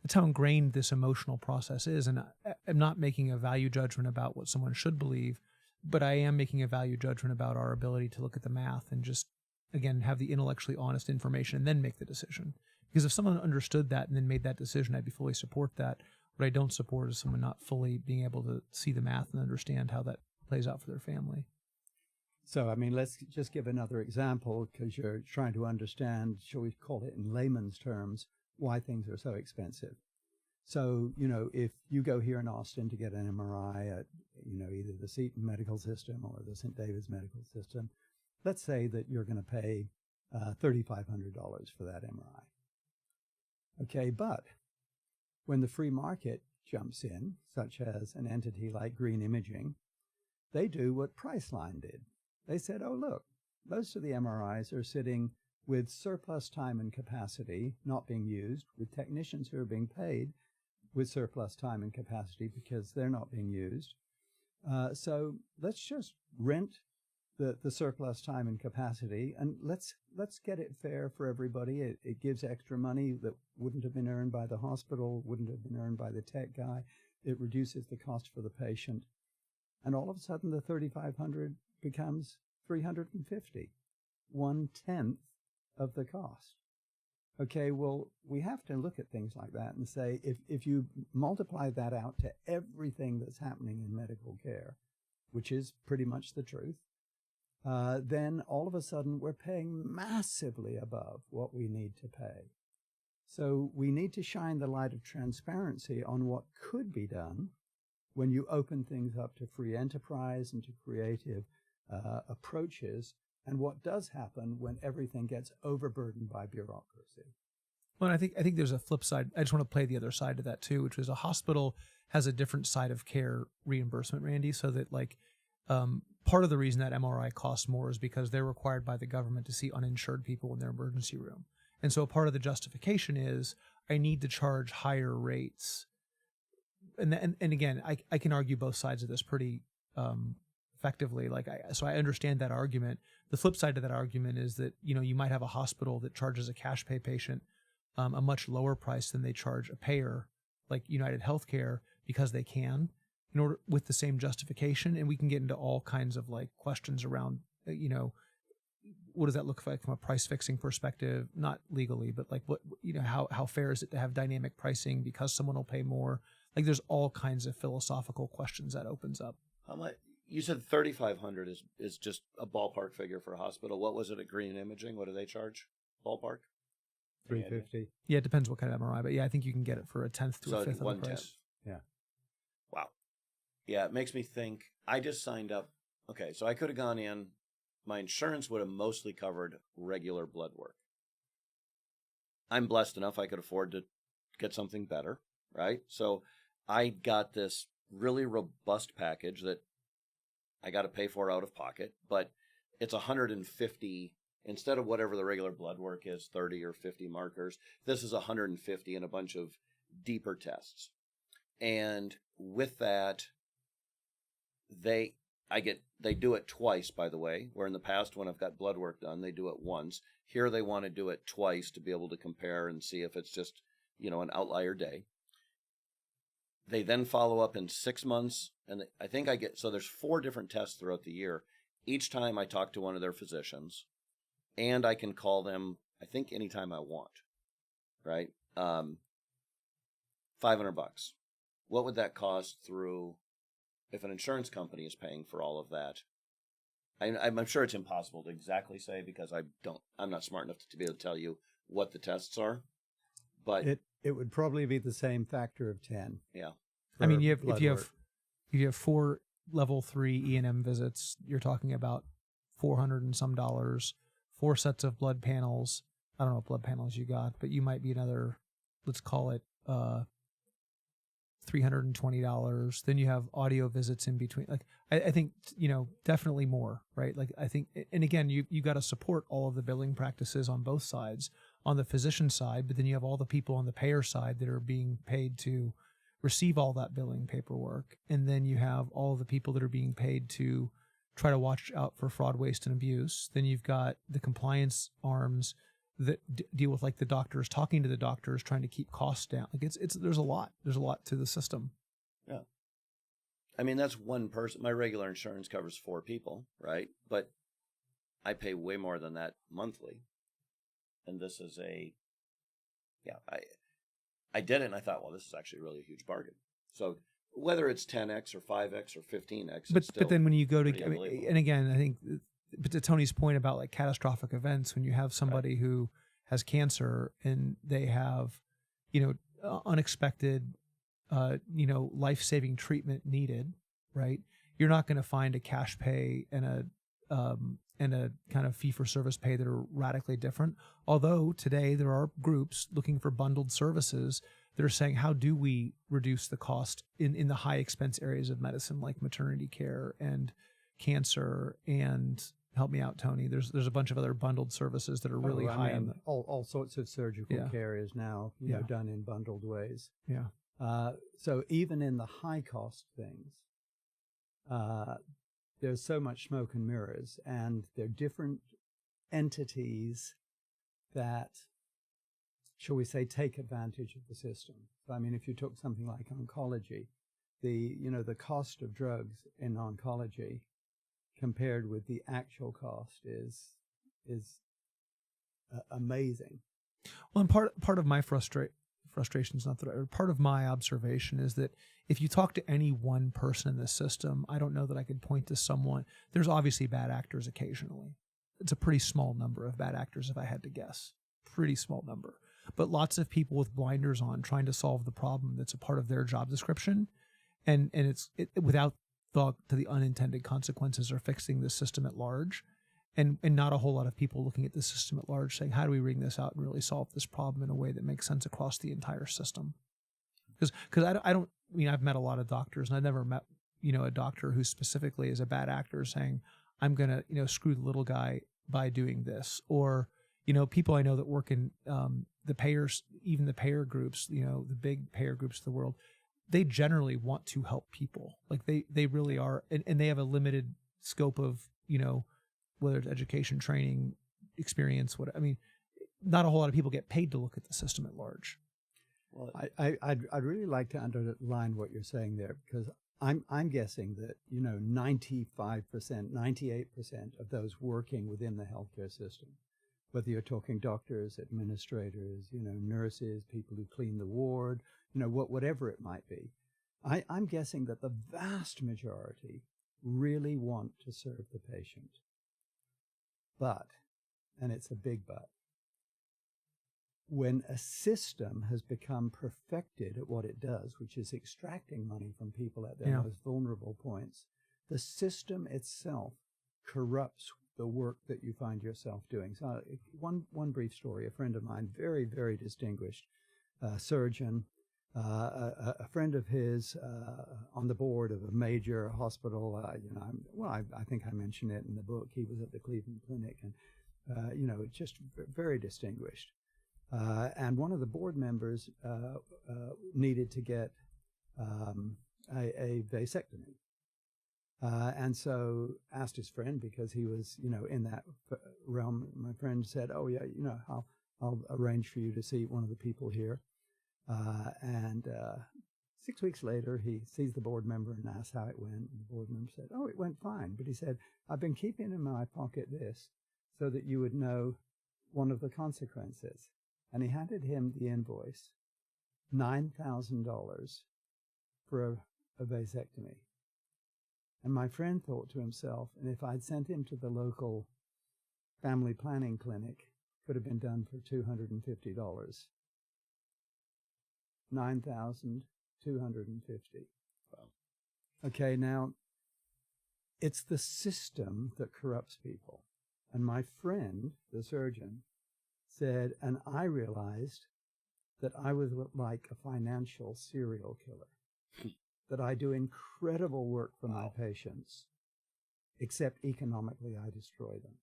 this emotional process is. And I'm not making a value judgment about what someone should believe, but I am making a value judgment about our ability to look at the math and just, again, have the intellectually honest information and then make the decision. Because if someone understood that and then made that decision, I'd be fully support that. What I don't support is someone not fully being able to see the math and understand how that plays out for their family. So, let's just give another example because you're trying to understand, shall we call it in layman's terms, why things are so expensive. So, if you go here in Austin to get an MRI at, either the Seton Medical System or the St. David's Medical System, let's say that you're going to pay $3,500 for that MRI. Okay, but when the free market jumps in, such as an entity like Green Imaging, they do what Priceline did. They said, oh, look, most of the MRIs are sitting with surplus time and capacity not being used, with technicians who are being paid with surplus time and capacity because they're not being used. So let's just rent the surplus time and capacity, and let's get it fair for everybody. It gives extra money that wouldn't have been earned by the hospital, wouldn't have been earned by the tech guy. It reduces the cost for the patient. And all of a sudden, the $3,500 becomes $350, 1/10 of the cost. Okay, well, we have to look at things like that and say, if you multiply that out to everything that's happening in medical care, which is pretty much the truth, then all of a sudden we're paying massively above what we need to pay. So we need to shine the light of transparency on what could be done when you open things up to free enterprise and to creative approaches, and what does happen when everything gets overburdened by bureaucracy. Well, I think there's a flip side. I just want to play the other side to that too, which is a hospital has a different side of care reimbursement, Randy, so that part of the reason that MRI costs more is because they're required by the government to see uninsured people in their emergency room. And so part of the justification is I need to charge higher rates. And again, I can argue both sides of this pretty effectively. So I understand that argument. The flip side of that argument is that, you might have a hospital that charges a cash pay patient a much lower price than they charge a payer like United Healthcare because they can, in order with the same justification. And we can get into all kinds of questions around, what does that look like from a price fixing perspective? Not legally, but what, how fair is it to have dynamic pricing because someone will pay more? There's all kinds of philosophical questions that opens up. How much? You said $3,500 is just a ballpark figure for a hospital. What was it at Green Imaging? What do they charge? Ballpark? $350. Yeah, it depends what kind of MRI, but yeah, I think you can get it for a tenth to a fifth of the price. Yeah. Wow. Yeah, it makes me think. I just signed up. Okay, so I could have gone in. My insurance would have mostly covered regular blood work. I'm blessed enough I could afford to get something better, right? So I got this really robust package that I got to pay for out of pocket, but it's 150 instead of whatever the regular blood work is, 30 or 50 markers. This is 150 and a bunch of deeper tests. And with that, they do it twice, by the way, where in the past when I've got blood work done, they do it once. Here they want to do it twice to be able to compare and see if it's just, an outlier day. They then follow up in 6 months, and I think so there's 4 different tests throughout the year. Each time I talk to one of their physicians, and I can call them, I think, anytime I want, right? $500. What would that cost through if an insurance company is paying for all of that? I'm sure it's impossible to exactly say because I'm not smart enough to be able to tell you what the tests are. But it would probably be the same factor of 10. yeah. I mean, if you have 4 level 3 E&M visits, you're talking about $400 and some dollars, 4 sets of blood panels. I don't know what blood panels you got, but you might be another, let's call it $320. Then you have audio visits in between. Like I think, definitely more, right? Like I think, and again, you got to support all of the billing practices on both sides, on the physician side, but then you have all the people on the payer side that are being paid to receive all that billing paperwork. And then you have all of the people that are being paid to try to watch out for fraud, waste, and abuse. Then you've got the compliance arms that deal with like the doctors talking to the doctors, trying to keep costs down. Like there's a lot to the system. Yeah. I mean, that's one person. My regular insurance covers 4 people, right? But I pay way more than that monthly. And this is I did it and I thought, well, this is actually really a huge bargain. So whether it's 10x or 5x or 15x, but then when you go to, and again, I think, but to Tony's point about like catastrophic events, when you have somebody who has cancer and they have, unexpected, life-saving treatment needed, right? You're not going to find a cash pay and a kind of fee-for-service pay that are radically different. Although today there are groups looking for bundled services that are saying, how do we reduce the cost in the high expense areas of medicine, like maternity care and cancer, and help me out, Tony. There's a bunch of other bundled services that are really high. All sorts of surgical care is now done in bundled ways. Yeah. So even in the high cost things, there's so much smoke and mirrors, and they're different entities that, shall we say, take advantage of the system. So, I mean, if you took something like oncology, the cost of drugs in oncology compared with the actual cost is amazing. Well, and part of my frustrations, not that, or part of my observation is that if you talk to any one person in the system, I don't know that I could point to someone. There's obviously bad actors occasionally. It's a pretty small number of bad actors, if I had to guess. Pretty small number. But lots of people with blinders on trying to solve the problem that's a part of their job description, and it's without thought to the unintended consequences or fixing the system at large, and not a whole lot of people looking at the system at large saying, how do we wring this out and really solve this problem in a way that makes sense across the entire system? Because I've met a lot of doctors, and I've never met a doctor who specifically is a bad actor saying, I'm gonna screw the little guy by doing this. Or people I know that work in the payers, even the payer groups, the big payer groups of the world, they generally want to help people. Like they really are, and they have a limited scope of whether it's education, training, experience. Not a whole lot of people get paid to look at the system at large. Well, I'd really like to underline what you're saying there, because I'm guessing that 95%, 98% of those working within the healthcare system, whether you're talking doctors, administrators, nurses, people who clean the ward, whatever it might be, I'm guessing that the vast majority really want to serve the patient. But, and it's a big but, when a system has become perfected at what it does, which is extracting money from people at their most vulnerable points, the system itself corrupts the work that you find yourself doing. So one brief story, a friend of mine, very, very distinguished surgeon, a friend of his on the board of a major hospital. I think I mentioned it in the book. He was at the Cleveland Clinic, and just very distinguished. And one of the board members needed to get a vasectomy. And so asked his friend, because he was, in that realm. My friend said, "Oh yeah, I'll arrange for you to see one of the people here." And 6 weeks later, he sees the board member and asks how it went. And the board member said, "Oh, it went fine." But he said, "I've been keeping in my pocket this so that you would know one of the consequences." And he handed him the invoice, $9,000 for a vasectomy. And my friend thought to himself, and if I'd sent him to the local family planning clinic, could have been done for $250. $9,250. Wow. Okay, now it's the system that corrupts people. And my friend, the surgeon, said, and I realized that I was like a financial serial killer, that I do incredible work for my patients, except economically I destroy them.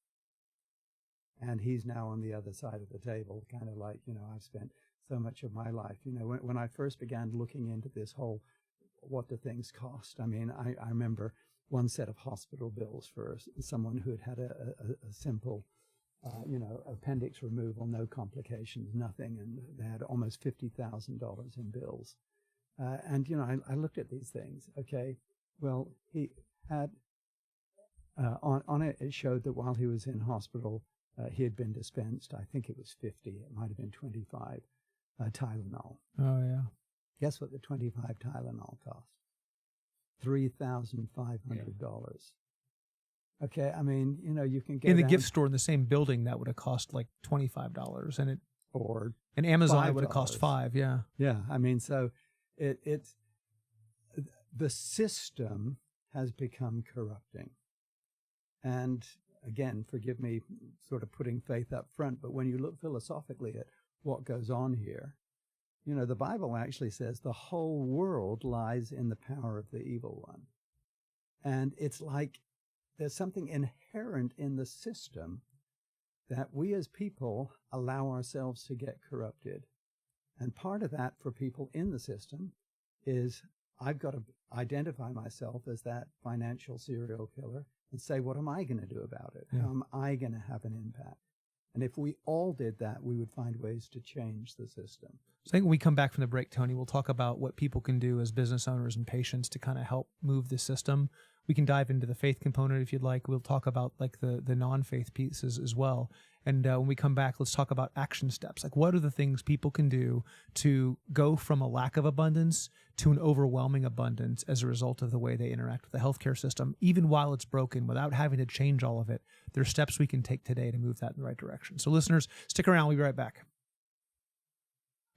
And he's now on the other side of the table, kind of like, I've spent so much of my life. When I first began looking into this whole, what do things cost? I mean, I remember one set of hospital bills for someone who had a simple, appendix removal, no complications, nothing, and they had almost $50,000 in bills. I looked at these things. Okay, well, he had on it. It showed that while he was in hospital, he had been dispensed. I think it was 50. It might have been 25 Tylenol. Oh yeah. Guess what the 25 Tylenol cost? $3,500. Okay, I mean, you can get in the gift store in the same building that would have cost like $25, and and Amazon it would have cost $5. Yeah. Yeah, I mean, so it's the system has become corrupting, and again, forgive me, sort of putting faith up front, but when you look philosophically at what goes on here, the Bible actually says the whole world lies in the power of the evil one. And it's like there's something inherent in the system that we as people allow ourselves to get corrupted. And part of that for people in the system is I've got to identify myself as that financial serial killer and say, what am I going to do about it? Yeah. How am I going to have an impact? And if we all did that, we would find ways to change the system. So I think when we come back from the break, Tony, we'll talk about what people can do as business owners and patients to kind of help move the system. We can dive into the faith component if you'd like. We'll talk about like the non-faith pieces as well. And when we come back, let's talk about action steps. Like, what are the things people can do to go from a lack of abundance to an overwhelming abundance as a result of the way they interact with the healthcare system, even while it's broken, without having to change all of it. There are steps we can take today to move that in the right direction. So listeners, stick around. We'll be right back.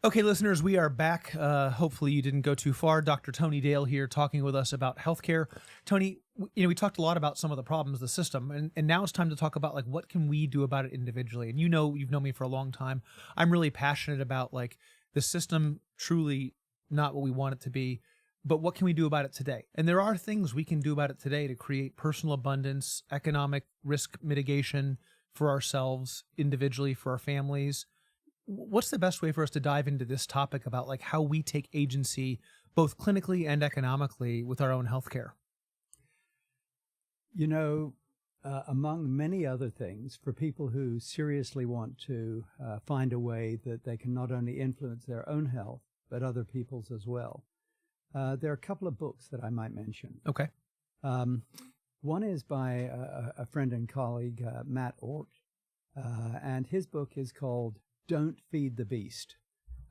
Okay, listeners, we are back. Hopefully you didn't go too far. Dr. Tony Dale here talking with us about healthcare. Tony, we talked a lot about some of the problems of the system, and now it's time to talk about like what can we do about it individually. And you've known me for a long time. I'm really passionate about like the system truly not what we want it to be, but what can we do about it today? And there are things we can do about it today to create personal abundance, economic risk mitigation for ourselves individually, for our families. What's the best way for us to dive into this topic about like how we take agency both clinically and economically with our own healthcare? Among many other things, for people who seriously want to find a way that they can not only influence their own health, but other people's as well, there are a couple of books that I might mention. Okay. One is by a friend and colleague, Matt Ort, and his book is called Don't Feed the Beast.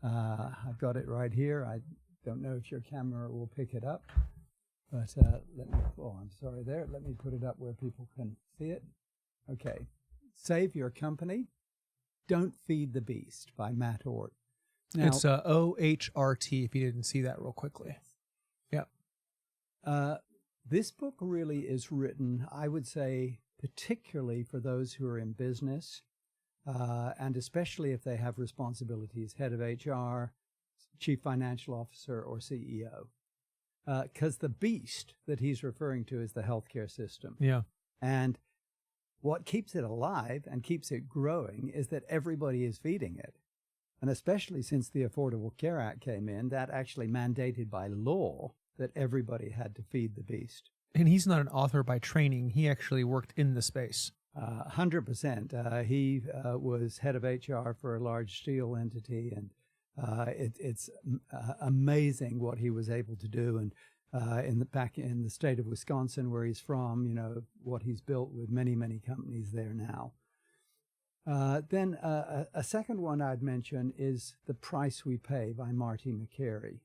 I've got it right here. I don't know if your camera will pick it up, but I'm sorry there. Let me put it up where people can see it. Okay. Save Your Company, Don't Feed the Beast by Matt Ort. Now, it's OHRT if you didn't see that real quickly. Yeah. This book really is written, I would say, particularly for those who are in business, and especially if they have responsibilities, head of HR, chief financial officer, or CEO. Because the beast that he's referring to is the healthcare system. Yeah. And what keeps it alive and keeps it growing is that everybody is feeding it. And especially since the Affordable Care Act came in, that actually mandated by law that everybody had to feed the beast. And he's not an author by training. He actually worked in the space. 100%. He was head of HR for a large steel entity, and it's amazing what he was able to do. And back in the state of Wisconsin, where he's from, what he's built with many, many companies there now. Then a second one I'd mention is The Price We Pay by Marty McCary.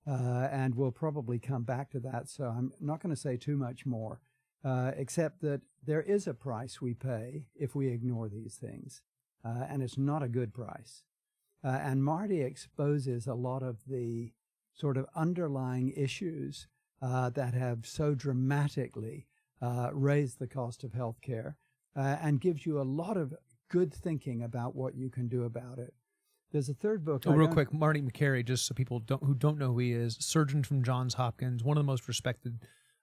And we'll probably come back to that, so I'm not going to say too much more, except that there is a price we pay if we ignore these things. and it's not a good price. And Marty exposes a lot of the sort of underlying issues that have so dramatically raised the cost of healthcare, and gives you a lot of good thinking about what you can do about it. There's a third book. Real quick, Marty McCary, just so people who don't know who he is, surgeon from Johns Hopkins, one of the most respected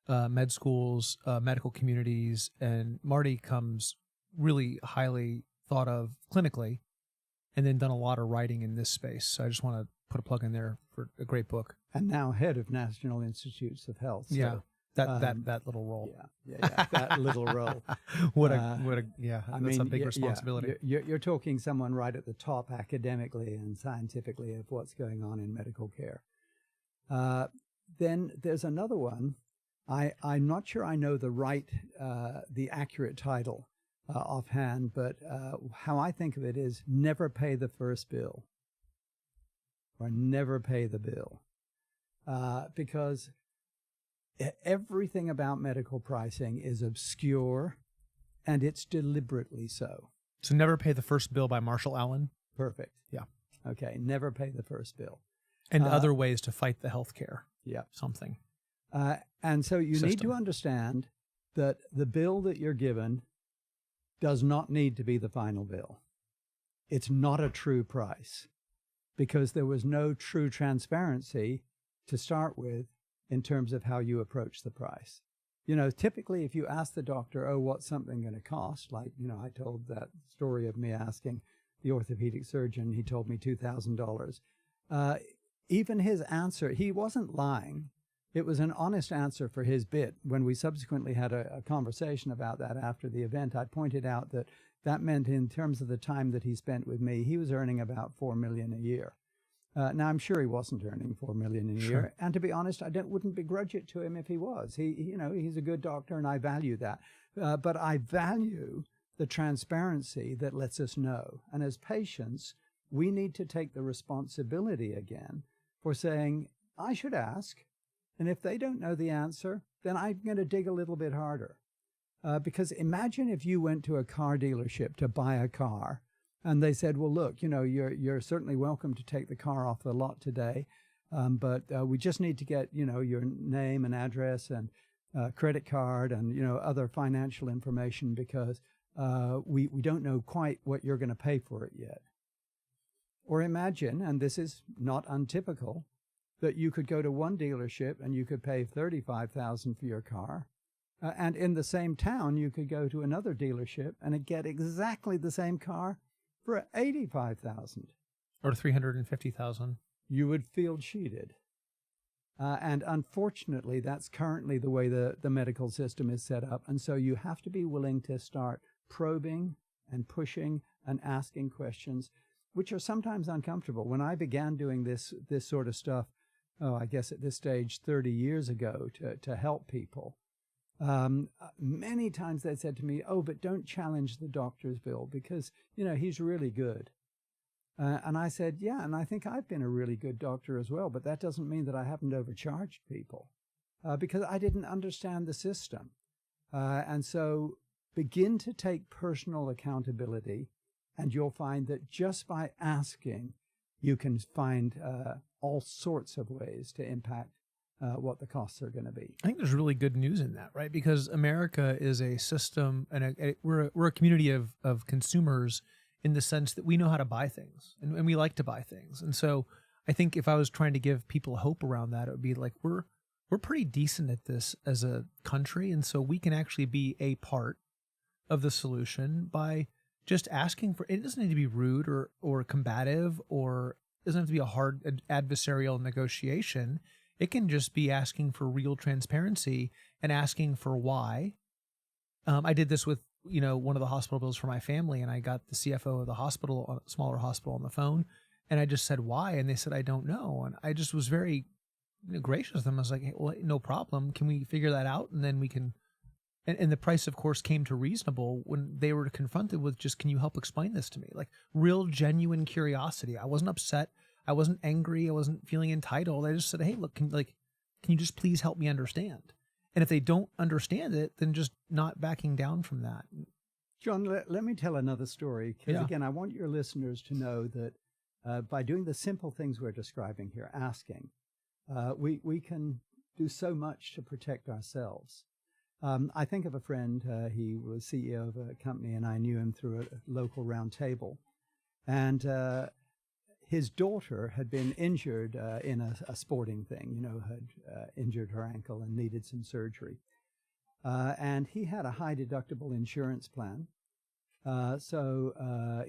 med schools, medical communities, and Marty comes really highly thought of clinically, and then done a lot of writing in this space. So I just want to put a plug in there for a great book. And now head of National Institutes of Health. So, yeah, that little role. Yeah, that little role. That's a big responsibility. You're talking someone right at the top academically and scientifically of what's going on in medical care. Then there's another one. I'm not sure I know the accurate title offhand, but how I think of it is never pay the first bill, or never pay the bill, because everything about medical pricing is obscure, and it's deliberately so. So never pay the first bill by Marshall Allen? Perfect. Yeah. Okay, never pay the first bill. And other ways to fight the healthcare. Yeah. Something. And so you need to understand that the bill that you're given does not need to be the final bill. It's not a true price, because there was no true transparency to start with in terms of how you approach the price. You know, typically if you ask the doctor, oh, what's something going to cost? Like, you know, I told that story of me asking the orthopedic surgeon, he told me $2,000. Even his answer, he wasn't lying. It was an honest answer for his bit. When we subsequently had a conversation about that after the event, I pointed out that meant in terms of the time that he spent with me, he was earning about $4 million a year. Now, I'm sure he wasn't earning $4 million a year. And to be honest, I wouldn't begrudge it to him if he was. He's a good doctor, and I value that. But I value the transparency that lets us know. And as patients, we need to take the responsibility again for saying, I should ask. And if they don't know the answer, then I'm going to dig a little bit harder. Because imagine if you went to a car dealership to buy a car, and they said, well, look, you know, you're certainly welcome to take the car off the lot today, but we just need to get, you know, your name and address and credit card and, you know, other financial information, because we don't know quite what you're going to pay for it yet. Or imagine, and this is not untypical, that you could go to one dealership and you could pay $35,000 for your car, and in the same town you could go to another dealership and get exactly the same car for $85,000 or $350,000. You would feel cheated, and unfortunately, that's currently the way the medical system is set up. And so you have to be willing to start probing and pushing and asking questions, which are sometimes uncomfortable. When I began doing this sort of stuff, I guess at this stage 30 years ago, to help people, many times they said to me, oh, but don't challenge the doctor's bill because, you know, he's really good. And I said, yeah, and I think I've been a really good doctor as well, but that doesn't mean that I haven't overcharged people because I didn't understand the system. And so begin to take personal accountability, and you'll find that just by asking, you can find all sorts of ways to impact what the costs are going to be. I think there's really good news in that, right? Because America is a system, and we're a community of consumers in the sense that we know how to buy things, and we like to buy things. And so I think if I was trying to give people hope around that, it would be like we're pretty decent at this as a country, and so we can actually be a part of the solution by just asking for. It doesn't need to be rude or combative, or it doesn't have to be a hard adversarial negotiation. It can just be asking for real transparency and asking for why. I did this with, you know, one of the hospital bills for my family, and I got the CFO of the hospital, a smaller hospital, on the phone, and I just said why, and they said I don't know, and I just was very gracious with them. I was like, hey, well, no problem. Can we figure that out, and then we can. And the price, of course, came to reasonable when they were confronted with just, can you help explain this to me? Like real, genuine curiosity. I wasn't upset. I wasn't angry. I wasn't feeling entitled. I just said, hey, look, can you just please help me understand? And if they don't understand it, then just not backing down from that. John, let me tell another story, because Yeah. again, I want your listeners to know that by doing the simple things we're describing here, asking, we can do so much to protect ourselves. I think of a friend, he was CEO of a company, and I knew him through a local round table. And his daughter had been injured in a sporting thing, had injured her ankle and needed some surgery. And he had a high deductible insurance plan. So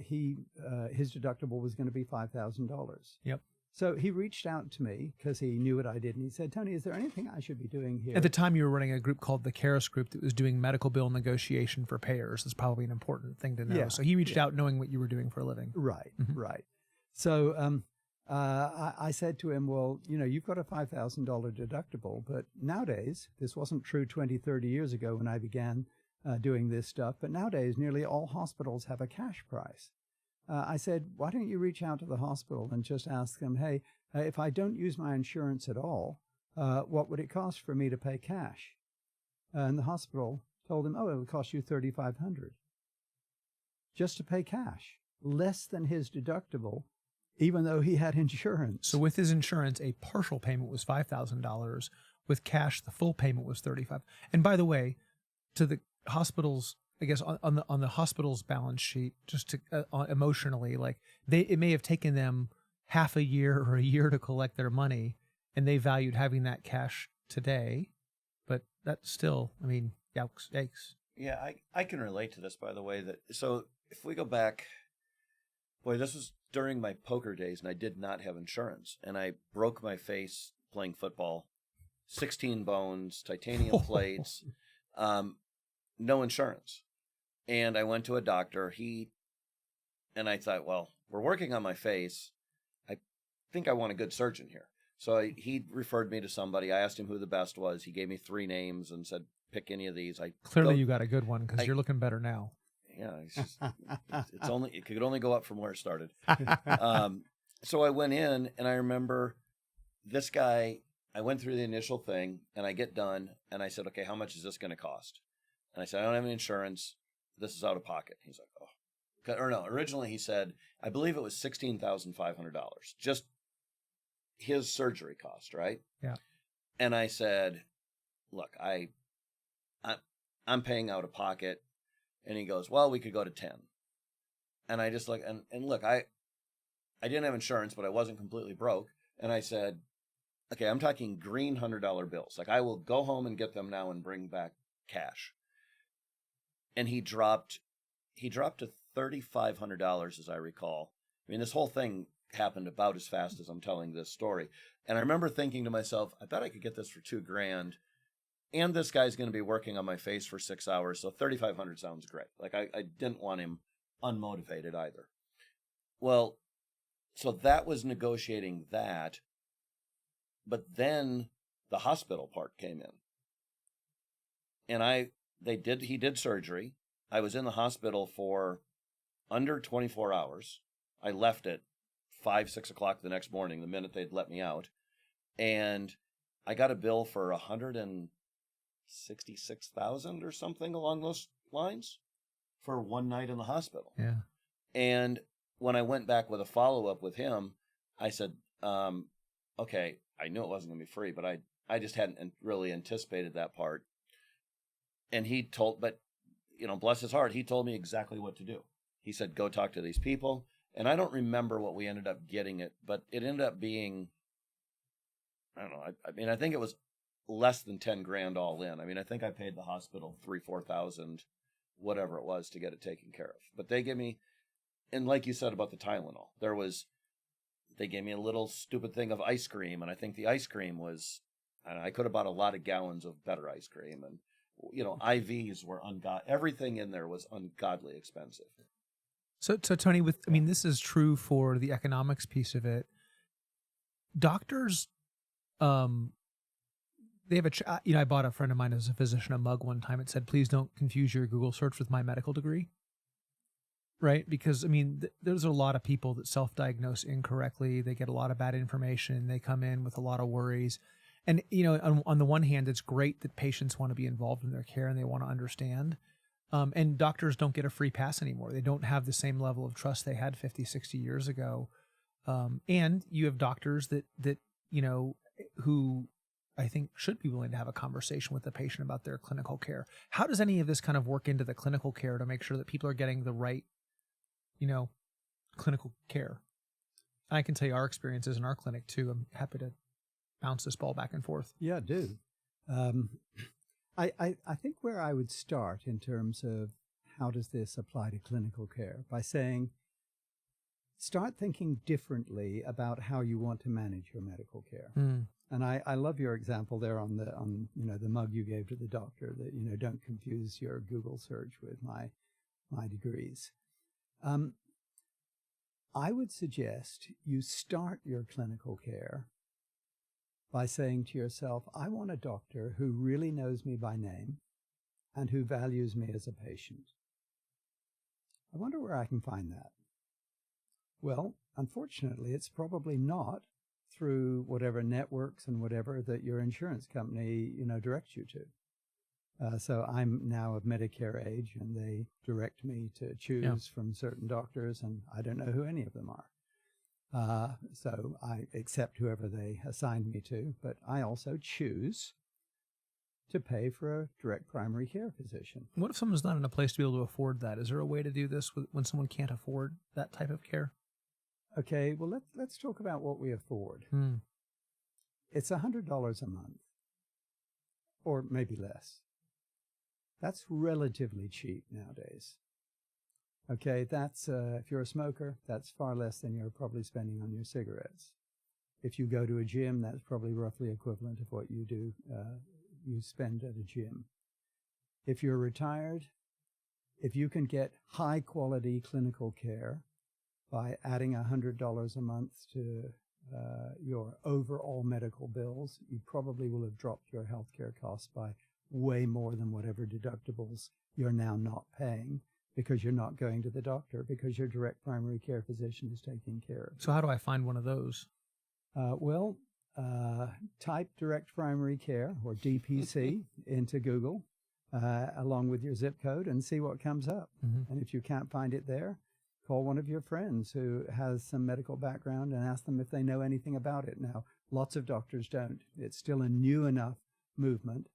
his deductible was going to be $5,000. Yep. So he reached out to me because he knew what I did. And he said, Tony, is there anything I should be doing here? At the time, you were running a group called the Caris Group that was doing medical bill negotiation for payers. That's probably an important thing to know. Yeah, So he reached out knowing what you were doing for a living. Right, Mhm. right. So I said to him, well, you've got a $5,000 deductible, but nowadays, this wasn't true 20, 30 years ago when I began doing this stuff, but nowadays nearly all hospitals have a cash price. I said, why don't you reach out to the hospital and just ask them, hey, if I don't use my insurance at all, what would it cost for me to pay cash? And the hospital told him, oh, it would cost you $3,500 just to pay cash, less than his deductible, even though he had insurance. So with his insurance, a partial payment was $5,000. With cash, the full payment was $35,000. And by the way, to the hospitals, I guess on the hospital's balance sheet, just to emotionally, like it may have taken them half a year or a year to collect their money, and they valued having that cash today, but that's still, I mean, yikes. Yeah, I can relate to this, by the way. So if we go back, boy, this was during my poker days, and I did not have insurance, and I broke my face playing football, 16 bones, titanium plates, no insurance. And I went to a doctor. And I thought, well, we're working on my face. I think I want a good surgeon here. So he referred me to somebody. I asked him who the best was. He gave me 3 names and said, pick any of these. Clearly you got a good one, because you're looking better now. Yeah, it could only go up from where it started. So I went in, and I remember this guy. I went through the initial thing, and I get done, and I said, okay, how much is this going to cost? And I said, I don't have any insurance. This is out of pocket. He's like, oh. Or no, originally he said, I believe it was $16,500, just his surgery cost, right? Yeah. And I said, look, I'm paying out of pocket. And he goes, well, we could go to 10. And I just look, and look, I didn't have insurance, but I wasn't completely broke. And I said, okay, I'm talking green $100 bills. Like, I will go home and get them now and bring back cash. And he dropped to $3,500, as I recall. I mean, this whole thing happened about as fast as I'm telling this story. And I remember thinking to myself, I bet I could get this for $2,000. And this guy's going to be working on my face for 6 hours, so $3,500 sounds great. Like, I didn't want him unmotivated either. Well, so that was negotiating that, but then the hospital part came in. And he did surgery. I was in the hospital for under 24 hours. I left at 5, 6 o'clock the next morning, the minute they'd let me out. And I got a bill for $166,000 or something along those lines for one night in the hospital. Yeah. And when I went back with a follow-up with him, I said, okay, I knew it wasn't going to be free, but I just hadn't really anticipated that part. And but bless his heart, he told me exactly what to do. He said, go talk to these people. And I don't remember what we ended up getting it, but it ended up being, I don't know. I mean, I think it was less than $10,000 all in. I mean, I think I paid the hospital $3,000-4,000, whatever it was, to get it taken care of. But they gave me, and like you said about the Tylenol, they gave me a little stupid thing of ice cream, and I think the ice cream was, I could have bought a lot of gallons of better ice cream, and IVs were everything in there was ungodly expensive. So Tony, this is true for the economics piece of it. Doctors, they have I bought a friend of mine as a physician a mug one time. It said, please don't confuse your Google search with my medical degree. Right? Because, there's a lot of people that self-diagnose incorrectly. They get a lot of bad information. They come in with a lot of worries. And, on the one hand, it's great that patients want to be involved in their care and they want to understand. And doctors don't get a free pass anymore. They don't have the same level of trust they had 50, 60 years ago. And you have doctors that, you know, who I think should be willing to have a conversation with the patient about their clinical care. How does any of this kind of work into the clinical care to make sure that people are getting the right, you know, clinical care? I can tell you our experiences in our clinic too. I'm happy to bounce this ball back and forth. Yeah, do. I think where I would start in terms of how does this apply to clinical care by saying, start thinking differently about how you want to manage your medical care. And I love your example there on you know, the mug you gave to the doctor that, you know, don't confuse your Google search with my degrees. I would suggest you start your clinical care by saying to yourself, I want a doctor who really knows me by name and who values me as a patient. I wonder where I can find that. Well, unfortunately, it's probably not through whatever networks and whatever that your insurance company, you know, directs you to. So I'm now of Medicare age, and they direct me to choose from certain doctors, and I don't know who any of them are. So I accept whoever they assigned me to, but I also choose to pay for a direct primary care physician. What if someone's not in a place to be able to afford that? Is there a way to do this when someone can't afford that type of care? Okay, well, let's talk about what we afford. It's $100 a month, or maybe less. That's relatively cheap nowadays. Okay, that's, if you're a smoker, that's far less than you're probably spending on your cigarettes. If you go to a gym, that's probably roughly equivalent of what you do, you spend at a gym. If you're retired, if you can get high quality clinical care by adding $100 a month to your overall medical bills, you probably will have dropped your healthcare costs by way more than whatever deductibles you're now not paying, because you're not going to the doctor, because your direct primary care physician is taking care of you. So how do I find one of those? Type direct primary care, or DPC, into Google, along with your zip code, and see what comes up. And if you can't find it there, call one of your friends who has some medical background and ask them if they know anything about it. Now, lots of doctors don't. It's still a new enough movement,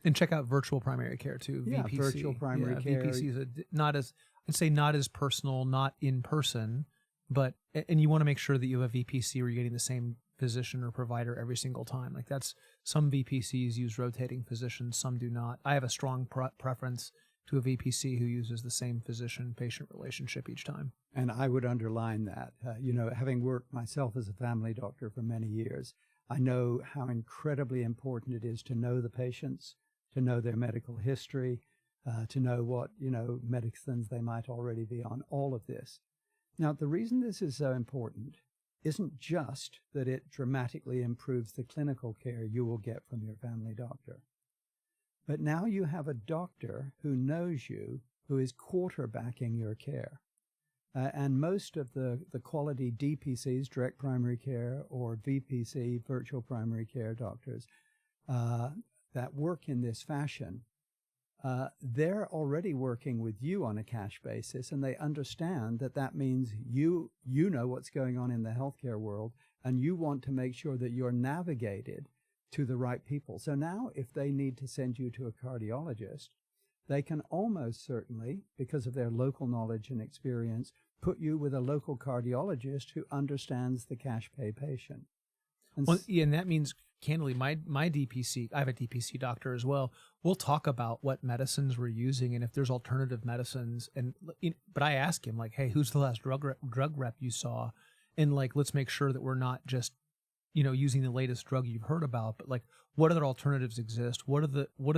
and check out virtual primary care too. Yeah, VPC. virtual primary care. VPC is not as personal, not in person, but and you want to make sure that you have a VPC where you're getting the same physician or provider every single time. Like that's, some VPCs use rotating physicians, some do not. I have a strong preference to a VPC who uses the same physician-patient relationship each time. And I would underline that. You know, having worked myself as a family doctor for many years, I know how incredibly important it is to know the patients, to know their medical history, to know what, you know, medicines they might already be on, all of this. Now, the reason this is so important isn't just that it dramatically improves the clinical care you will get from your family doctor, but now you have a doctor who knows you, who is quarterbacking your care. And most of the quality DPCs, direct primary care, or VPC, virtual primary care doctors, that work in this fashion, they're already working with you on a cash basis, and they understand that that means you know what's going on in the healthcare world, and you want to make sure that you're navigated to the right people. So now if they need to send you to a cardiologist, they can almost certainly, because of their local knowledge and experience, put you with a local cardiologist who understands the cash pay patient. And and that means, candidly, my DPC, I have a DPC doctor as well. We'll talk about what medicines we're using and if there's alternative medicines. But I ask him, like, hey, who's the last drug rep you saw? And like, let's make sure that we're not just, you know, using the latest drug you've heard about, but like, what other alternatives exist? What are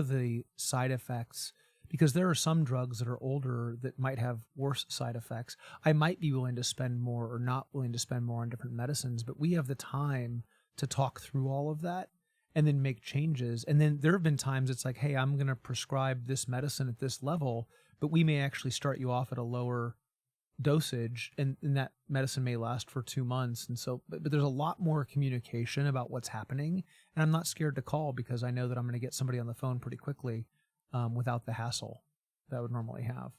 the side effects? Because there are some drugs that are older that might have worse side effects. I might be willing to spend more or not willing to spend more on different medicines, but we have the time to talk through all of that and then make changes. And then there have been times it's like, hey, I'm going to prescribe this medicine at this level, but we may actually start you off at a lower dosage, and that medicine may last for 2 months. And so, but there's a lot more communication about what's happening. And I'm not scared to call because I know that I'm going to get somebody on the phone pretty quickly without the hassle. that I would normally have.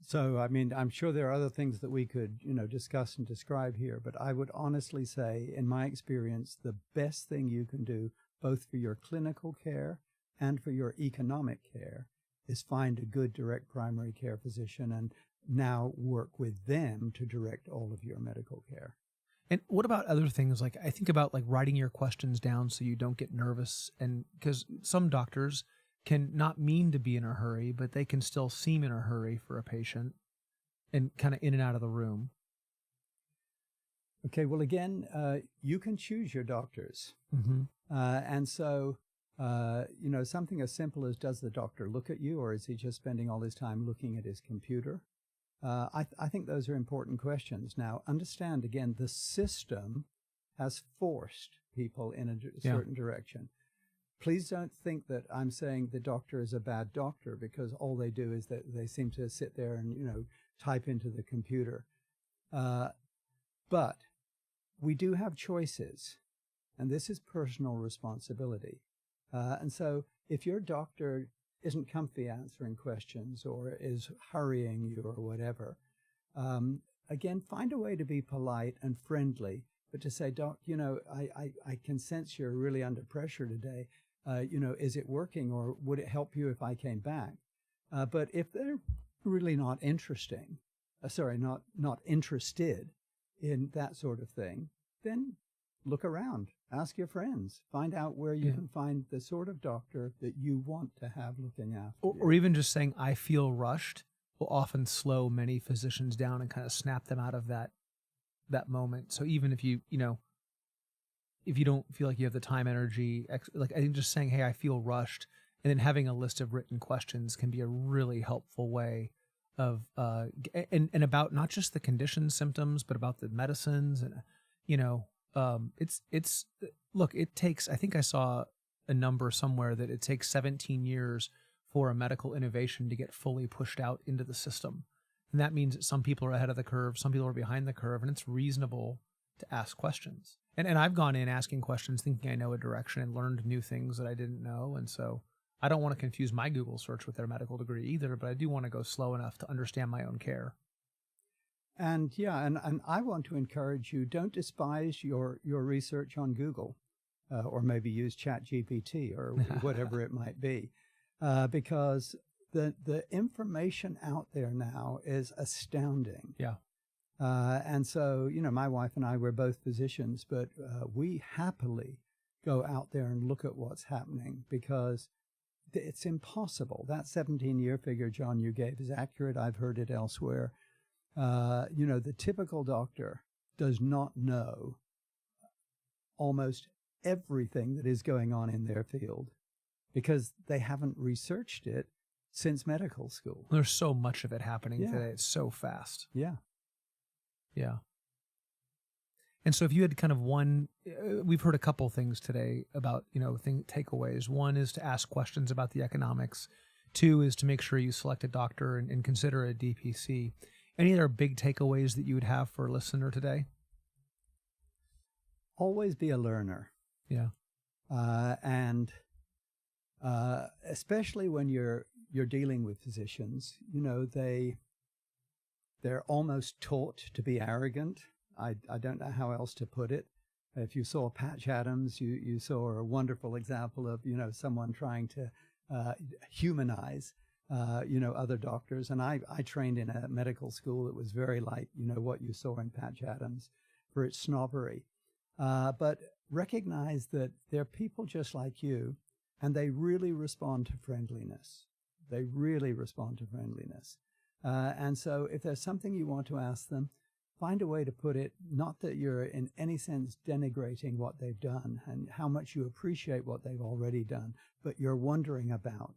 So, I mean, I'm sure there are other things that we could, discuss and describe here, but I would honestly say, in my experience, the best thing you can do, both for your clinical care and for your economic care, is find a good direct primary care physician and now work with them to direct all of your medical care. And what about other things? Like, I think about like writing your questions down so you don't get nervous. And because some doctors can not mean to be in a hurry, but they can still seem in a hurry for a patient and kind of in and out of the room. Okay, well, again, you can choose your doctors. Mm-hmm. And so, something as simple as, does the doctor look at you, or is he just spending all his time looking at his computer? I think those are important questions. Now, understand, again, the system has forced people in a certain direction. Please don't think that I'm saying the doctor is a bad doctor because all they do is that they seem to sit there and, type into the computer. But we do have choices, and this is personal responsibility. And so if your doctor isn't comfy answering questions or is hurrying you or whatever, again, find a way to be polite and friendly, but to say, Doc, I can sense you're really under pressure today. Is it working, or would it help you if I came back? But if they're really not interested in that sort of thing, then look around, ask your friends, find out where you can find the sort of doctor that you want to have looking after you. Or even just saying, I feel rushed, will often slow many physicians down and kind of snap them out of that moment. So even if if you don't feel like you have the time, energy, like I think just saying, hey, I feel rushed, and then having a list of written questions can be a really helpful way of, and about not just the condition symptoms, but about the medicines. And, look, it takes, I think I saw a number somewhere that it takes 17 years for a medical innovation to get fully pushed out into the system. And that means that some people are ahead of the curve, some people are behind the curve, and it's reasonable to ask questions. And I've gone in asking questions thinking I know a direction and learned new things that I didn't know. And so I don't want to confuse my Google search with their medical degree either, but I do want to go slow enough to understand my own care. And and I want to encourage you, don't despise your research on Google, or maybe use ChatGPT or whatever it might be, because the information out there now is astounding. Yeah. And so, my wife and I, we're both physicians, but we happily go out there and look at what's happening because it's impossible. That 17-year figure, John, you gave is accurate. I've heard it elsewhere. The typical doctor does not know almost everything that is going on in their field because they haven't researched it since medical school. There's so much of it happening today. It's so fast. Yeah. Yeah. And so if you had kind of we've heard a couple things today about, takeaways. One is to ask questions about the economics. Two is to make sure you select a doctor and consider a DPC. Any other big takeaways that you would have for a listener today? Always be a learner. Yeah. And especially when you're dealing with physicians, they're almost taught to be arrogant. I don't know how else to put it. If you saw Patch Adams, you saw a wonderful example of, someone trying to humanize, other doctors. And I trained in a medical school that was very like, what you saw in Patch Adams for its snobbery. But recognize that they're people just like you, and they really respond to friendliness. They really respond to friendliness. And so if there's something you want to ask them, find a way to put it, not that you're in any sense denigrating what they've done and how much you appreciate what they've already done, but you're wondering about.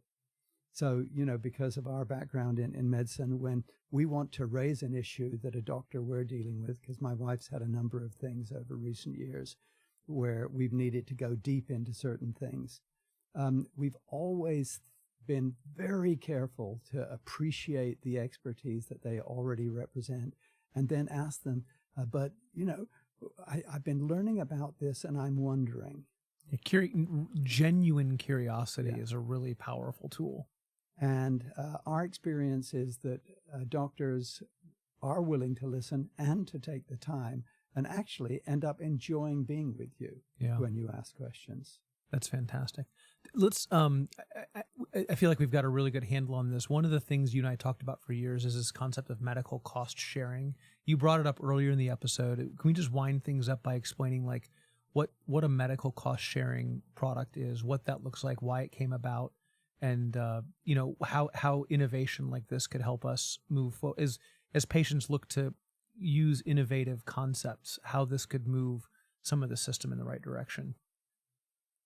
So, because of our background in medicine, when we want to raise an issue that a doctor we're dealing with, because my wife's had a number of things over recent years where we've needed to go deep into certain things, we've always been very careful to appreciate the expertise that they already represent and then ask them, but, I've been learning about this and I'm wondering. Genuine curiosity is a really powerful tool. And our experience is that doctors are willing to listen and to take the time and actually end up enjoying being with you when you ask questions. That's fantastic. Let's. I feel like we've got a really good handle on this. One of the things you and I talked about for years is this concept of medical cost sharing. You brought it up earlier in the episode. Can we just wind things up by explaining like what a medical cost sharing product is, what that looks like, why it came about, and how innovation like this could help us move forward as patients look to use innovative concepts, how this could move some of the system in the right direction.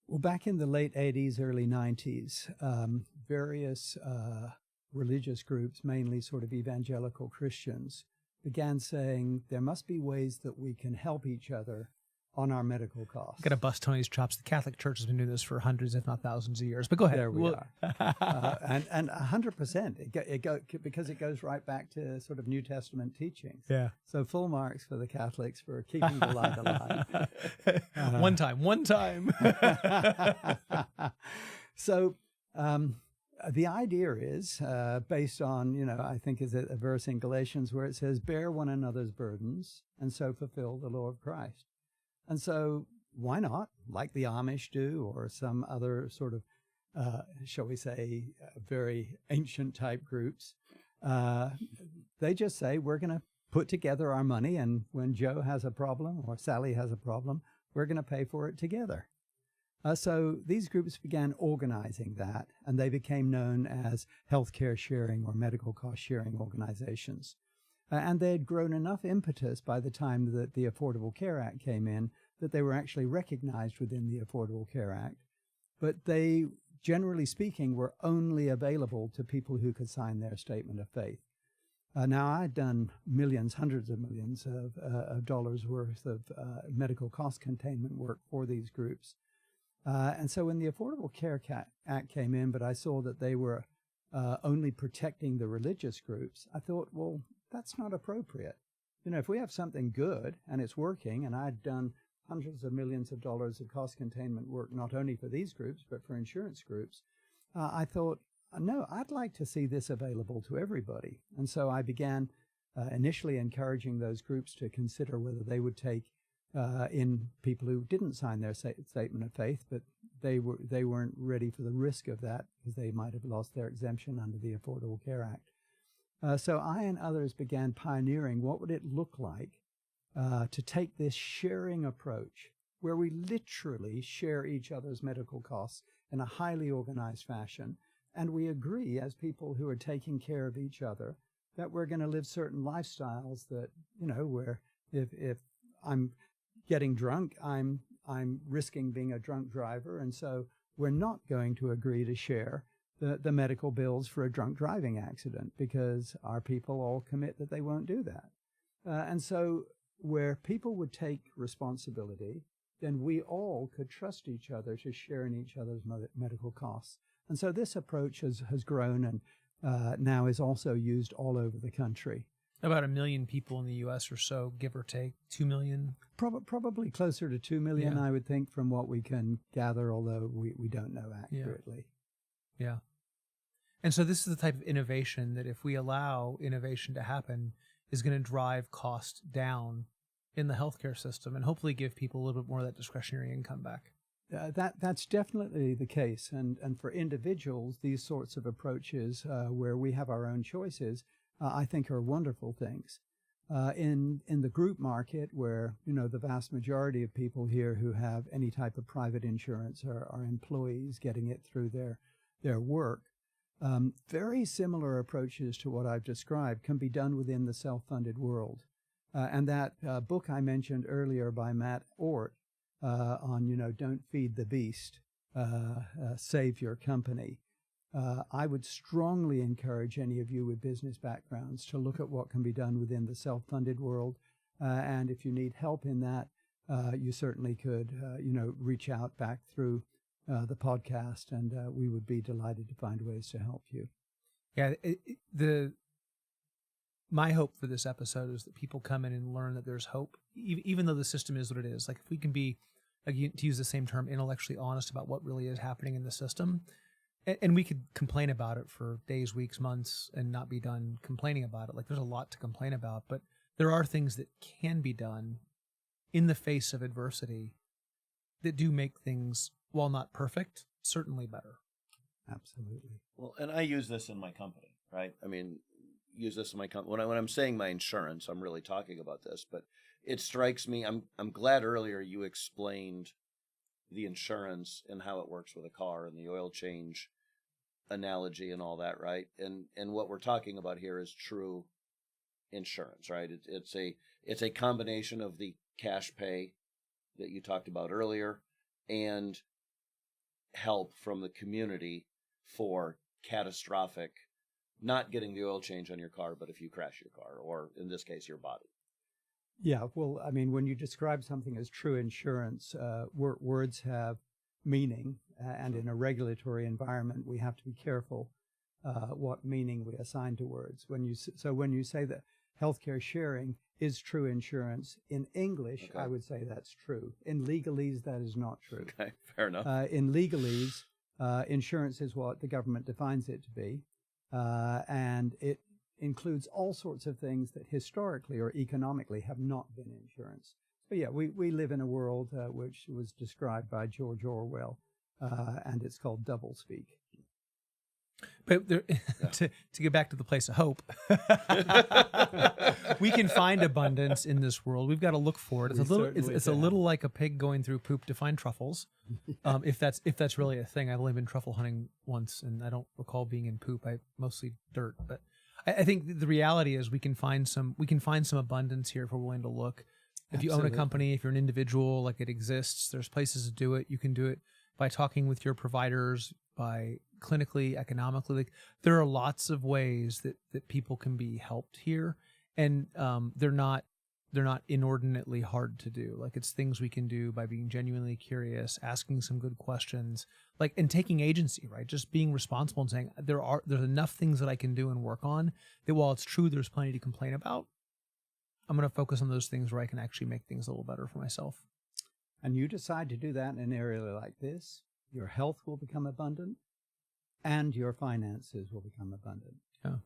Well, back in the late 80s, early 90s, various religious groups, mainly sort of evangelical Christians, began saying there must be ways that we can help each other on our medical costs. Got to bust Tony's chops. The Catholic Church has been doing this for hundreds, if not thousands of years. But go ahead. There we are. And 100%, because it goes right back to sort of New Testament teachings. Yeah. So full marks for the Catholics for keeping the light alive. One time. So the idea is based on, I think is a verse in Galatians where it says, bear one another's burdens and so fulfill the law of Christ. And so why not, like the Amish do or some other sort of, shall we say, very ancient type groups, they just say we're going to put together our money, and when Joe has a problem or Sally has a problem, we're going to pay for it together. So these groups began organizing that, and they became known as healthcare sharing or medical cost sharing organizations. And they had grown enough impetus by the time that the Affordable Care Act came in that they were actually recognized within the Affordable Care Act. But they, generally speaking, were only available to people who could sign their statement of faith. Now, I'd done millions, hundreds of millions of dollars worth of medical cost containment work for these groups. And so when the Affordable Care Act came in, but I saw that they were only protecting the religious groups, I thought, well, that's not appropriate. If we have something good and it's working, and I'd done hundreds of millions of dollars of cost containment work, not only for these groups, but for insurance groups, I thought, no, I'd like to see this available to everybody. And so I began initially encouraging those groups to consider whether they would take in people who didn't sign their statement of faith, but they weren't ready for the risk of that because they might have lost their exemption under the Affordable Care Act. So I and others began pioneering what would it look like to take this sharing approach where we literally share each other's medical costs in a highly organized fashion. And we agree as people who are taking care of each other that we're going to live certain lifestyles that, where if I'm getting drunk, I'm risking being a drunk driver. And so we're not going to agree to share the medical bills for a drunk driving accident because our people all commit that they won't do that. And so where people would take responsibility, then we all could trust each other to share in each other's medical costs. And so this approach has grown and now is also used all over the country. About 1 million people in the U.S. or so, give or take, 2 million? Probably closer to 2 million, I would think, from what we can gather, although we don't know accurately. Yeah. And so this is the type of innovation that if we allow innovation to happen is going to drive costs down in the healthcare system and hopefully give people a little bit more of that discretionary income back. That's definitely the case. And for individuals, these sorts of approaches where we have our own choices, I think are wonderful things. In the group market where, the vast majority of people here who have any type of private insurance are employees getting it through their work, very similar approaches to what I've described can be done within the self-funded world. And that book I mentioned earlier by Matt Ort on, don't feed the beast, save your company. I would strongly encourage any of you with business backgrounds to look at what can be done within the self-funded world. And if you need help in that, you certainly could, reach out back through the podcast, and we would be delighted to find ways to help you. Yeah, my hope for this episode is that people come in and learn that there's hope, even though the system is what it is. Like if we can be, again, to use the same term, intellectually honest about what really is happening in the system, and we could complain about it for days, weeks, months, and not be done complaining about it. Like there's a lot to complain about, but there are things that can be done in the face of adversity that do make things, while not perfect, certainly better. Absolutely. Well, and I use this in my company, right? I mean, use this in my company. When I'm saying my insurance, I'm really talking about this, but it strikes me. I'm glad earlier you explained the insurance and how it works with a car and the oil change analogy and all that, right? And what we're talking about here is true insurance, right? It's a combination of the cash pay that you talked about earlier and help from the community for catastrophic, not getting the oil change on your car, but if you crash your car, or in this case, your body. Yeah, well, I mean, when you describe something as true insurance, words have meaning, and in a regulatory environment, we have to be careful what meaning we assign to words. When you say that healthcare sharing is true insurance in English, Okay. I would say that's true. In legalese, that is not true. Okay, fair enough. In legalese, insurance is what the government defines it to be, and it includes all sorts of things that historically or economically have not been insurance. But yeah, we live in a world which was described by George Orwell, and it's called doublespeak. But there, to get back to the place of hope, we can find abundance in this world. We've got to look for it. It's a little like a pig going through poop to find truffles. If that's really a thing. I've only been truffle hunting once, and I don't recall being in poop. Mostly dirt. But I think the reality is we can find some abundance here if we're willing to look. If you own a company, if you're an individual, like it exists, there's places to do it. You can do it by talking with your providers, by clinically, economically. Like there are lots of ways that people can be helped here, and they're not inordinately hard to do. Like it's things we can do by being genuinely curious, asking some good questions, like and taking agency, right? Just being responsible and saying there's enough things that I can do and work on that while it's true there's plenty to complain about, I'm going to focus on those things where I can actually make things a little better for myself. And you decide to do that in an area like this, your health will become abundant and your finances will become abundant. Yeah.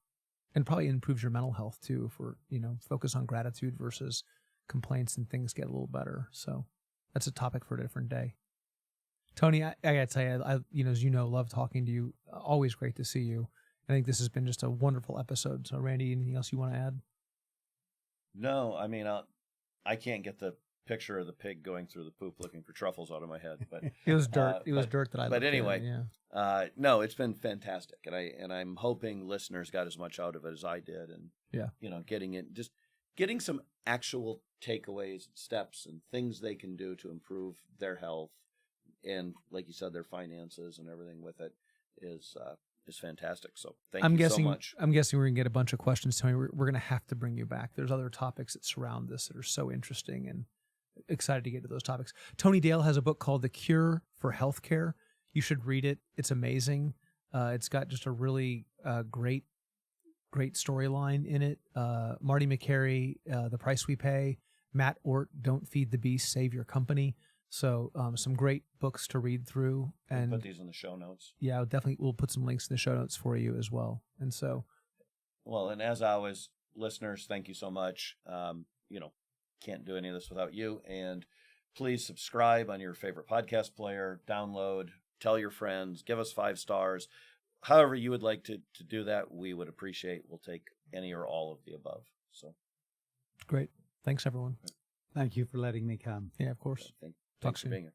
And probably improves your mental health too, if we're, focus on gratitude versus complaints and things get a little better. So that's a topic for a different day. Tony, I gotta tell you, as you know, love talking to you. Always great to see you. I think this has been just a wonderful episode. So Randy, anything else you want to add? No, I mean, I can't get the picture of the pig going through the poop looking for truffles out of my head, but it was dirt. It was dirt that I. But anyway, yeah. No, it's been fantastic, and I'm hoping listeners got as much out of it as I did, and getting some actual takeaways, steps, and things they can do to improve their health, and like you said, their finances and everything with it is fantastic. So thank you so much. I'm guessing we're going to get a bunch of questions, Tony. We're going to have to bring you back. There's other topics that surround this that are so interesting, and excited to get to those topics. Tony Dale has a book called The Cure for Healthcare. You should read it. It's amazing. It's got just a really great storyline in it. Marty McCary, The Price We Pay. Matt Ort, Don't Feed the Beast, Save Your Company. So some great books to read through. And we'll put these in the show notes. Yeah, we'll put some links in the show notes for you as well. And so, well, and as always, listeners, thank you so much. Can't do any of this without you. And please subscribe on your favorite podcast player, download, tell your friends, give us 5 stars. However you would like to do that, we would appreciate. We'll take any or all of the above. So great. Thanks, everyone. Thank you for letting me come. Yeah, of course. Thanks for being here.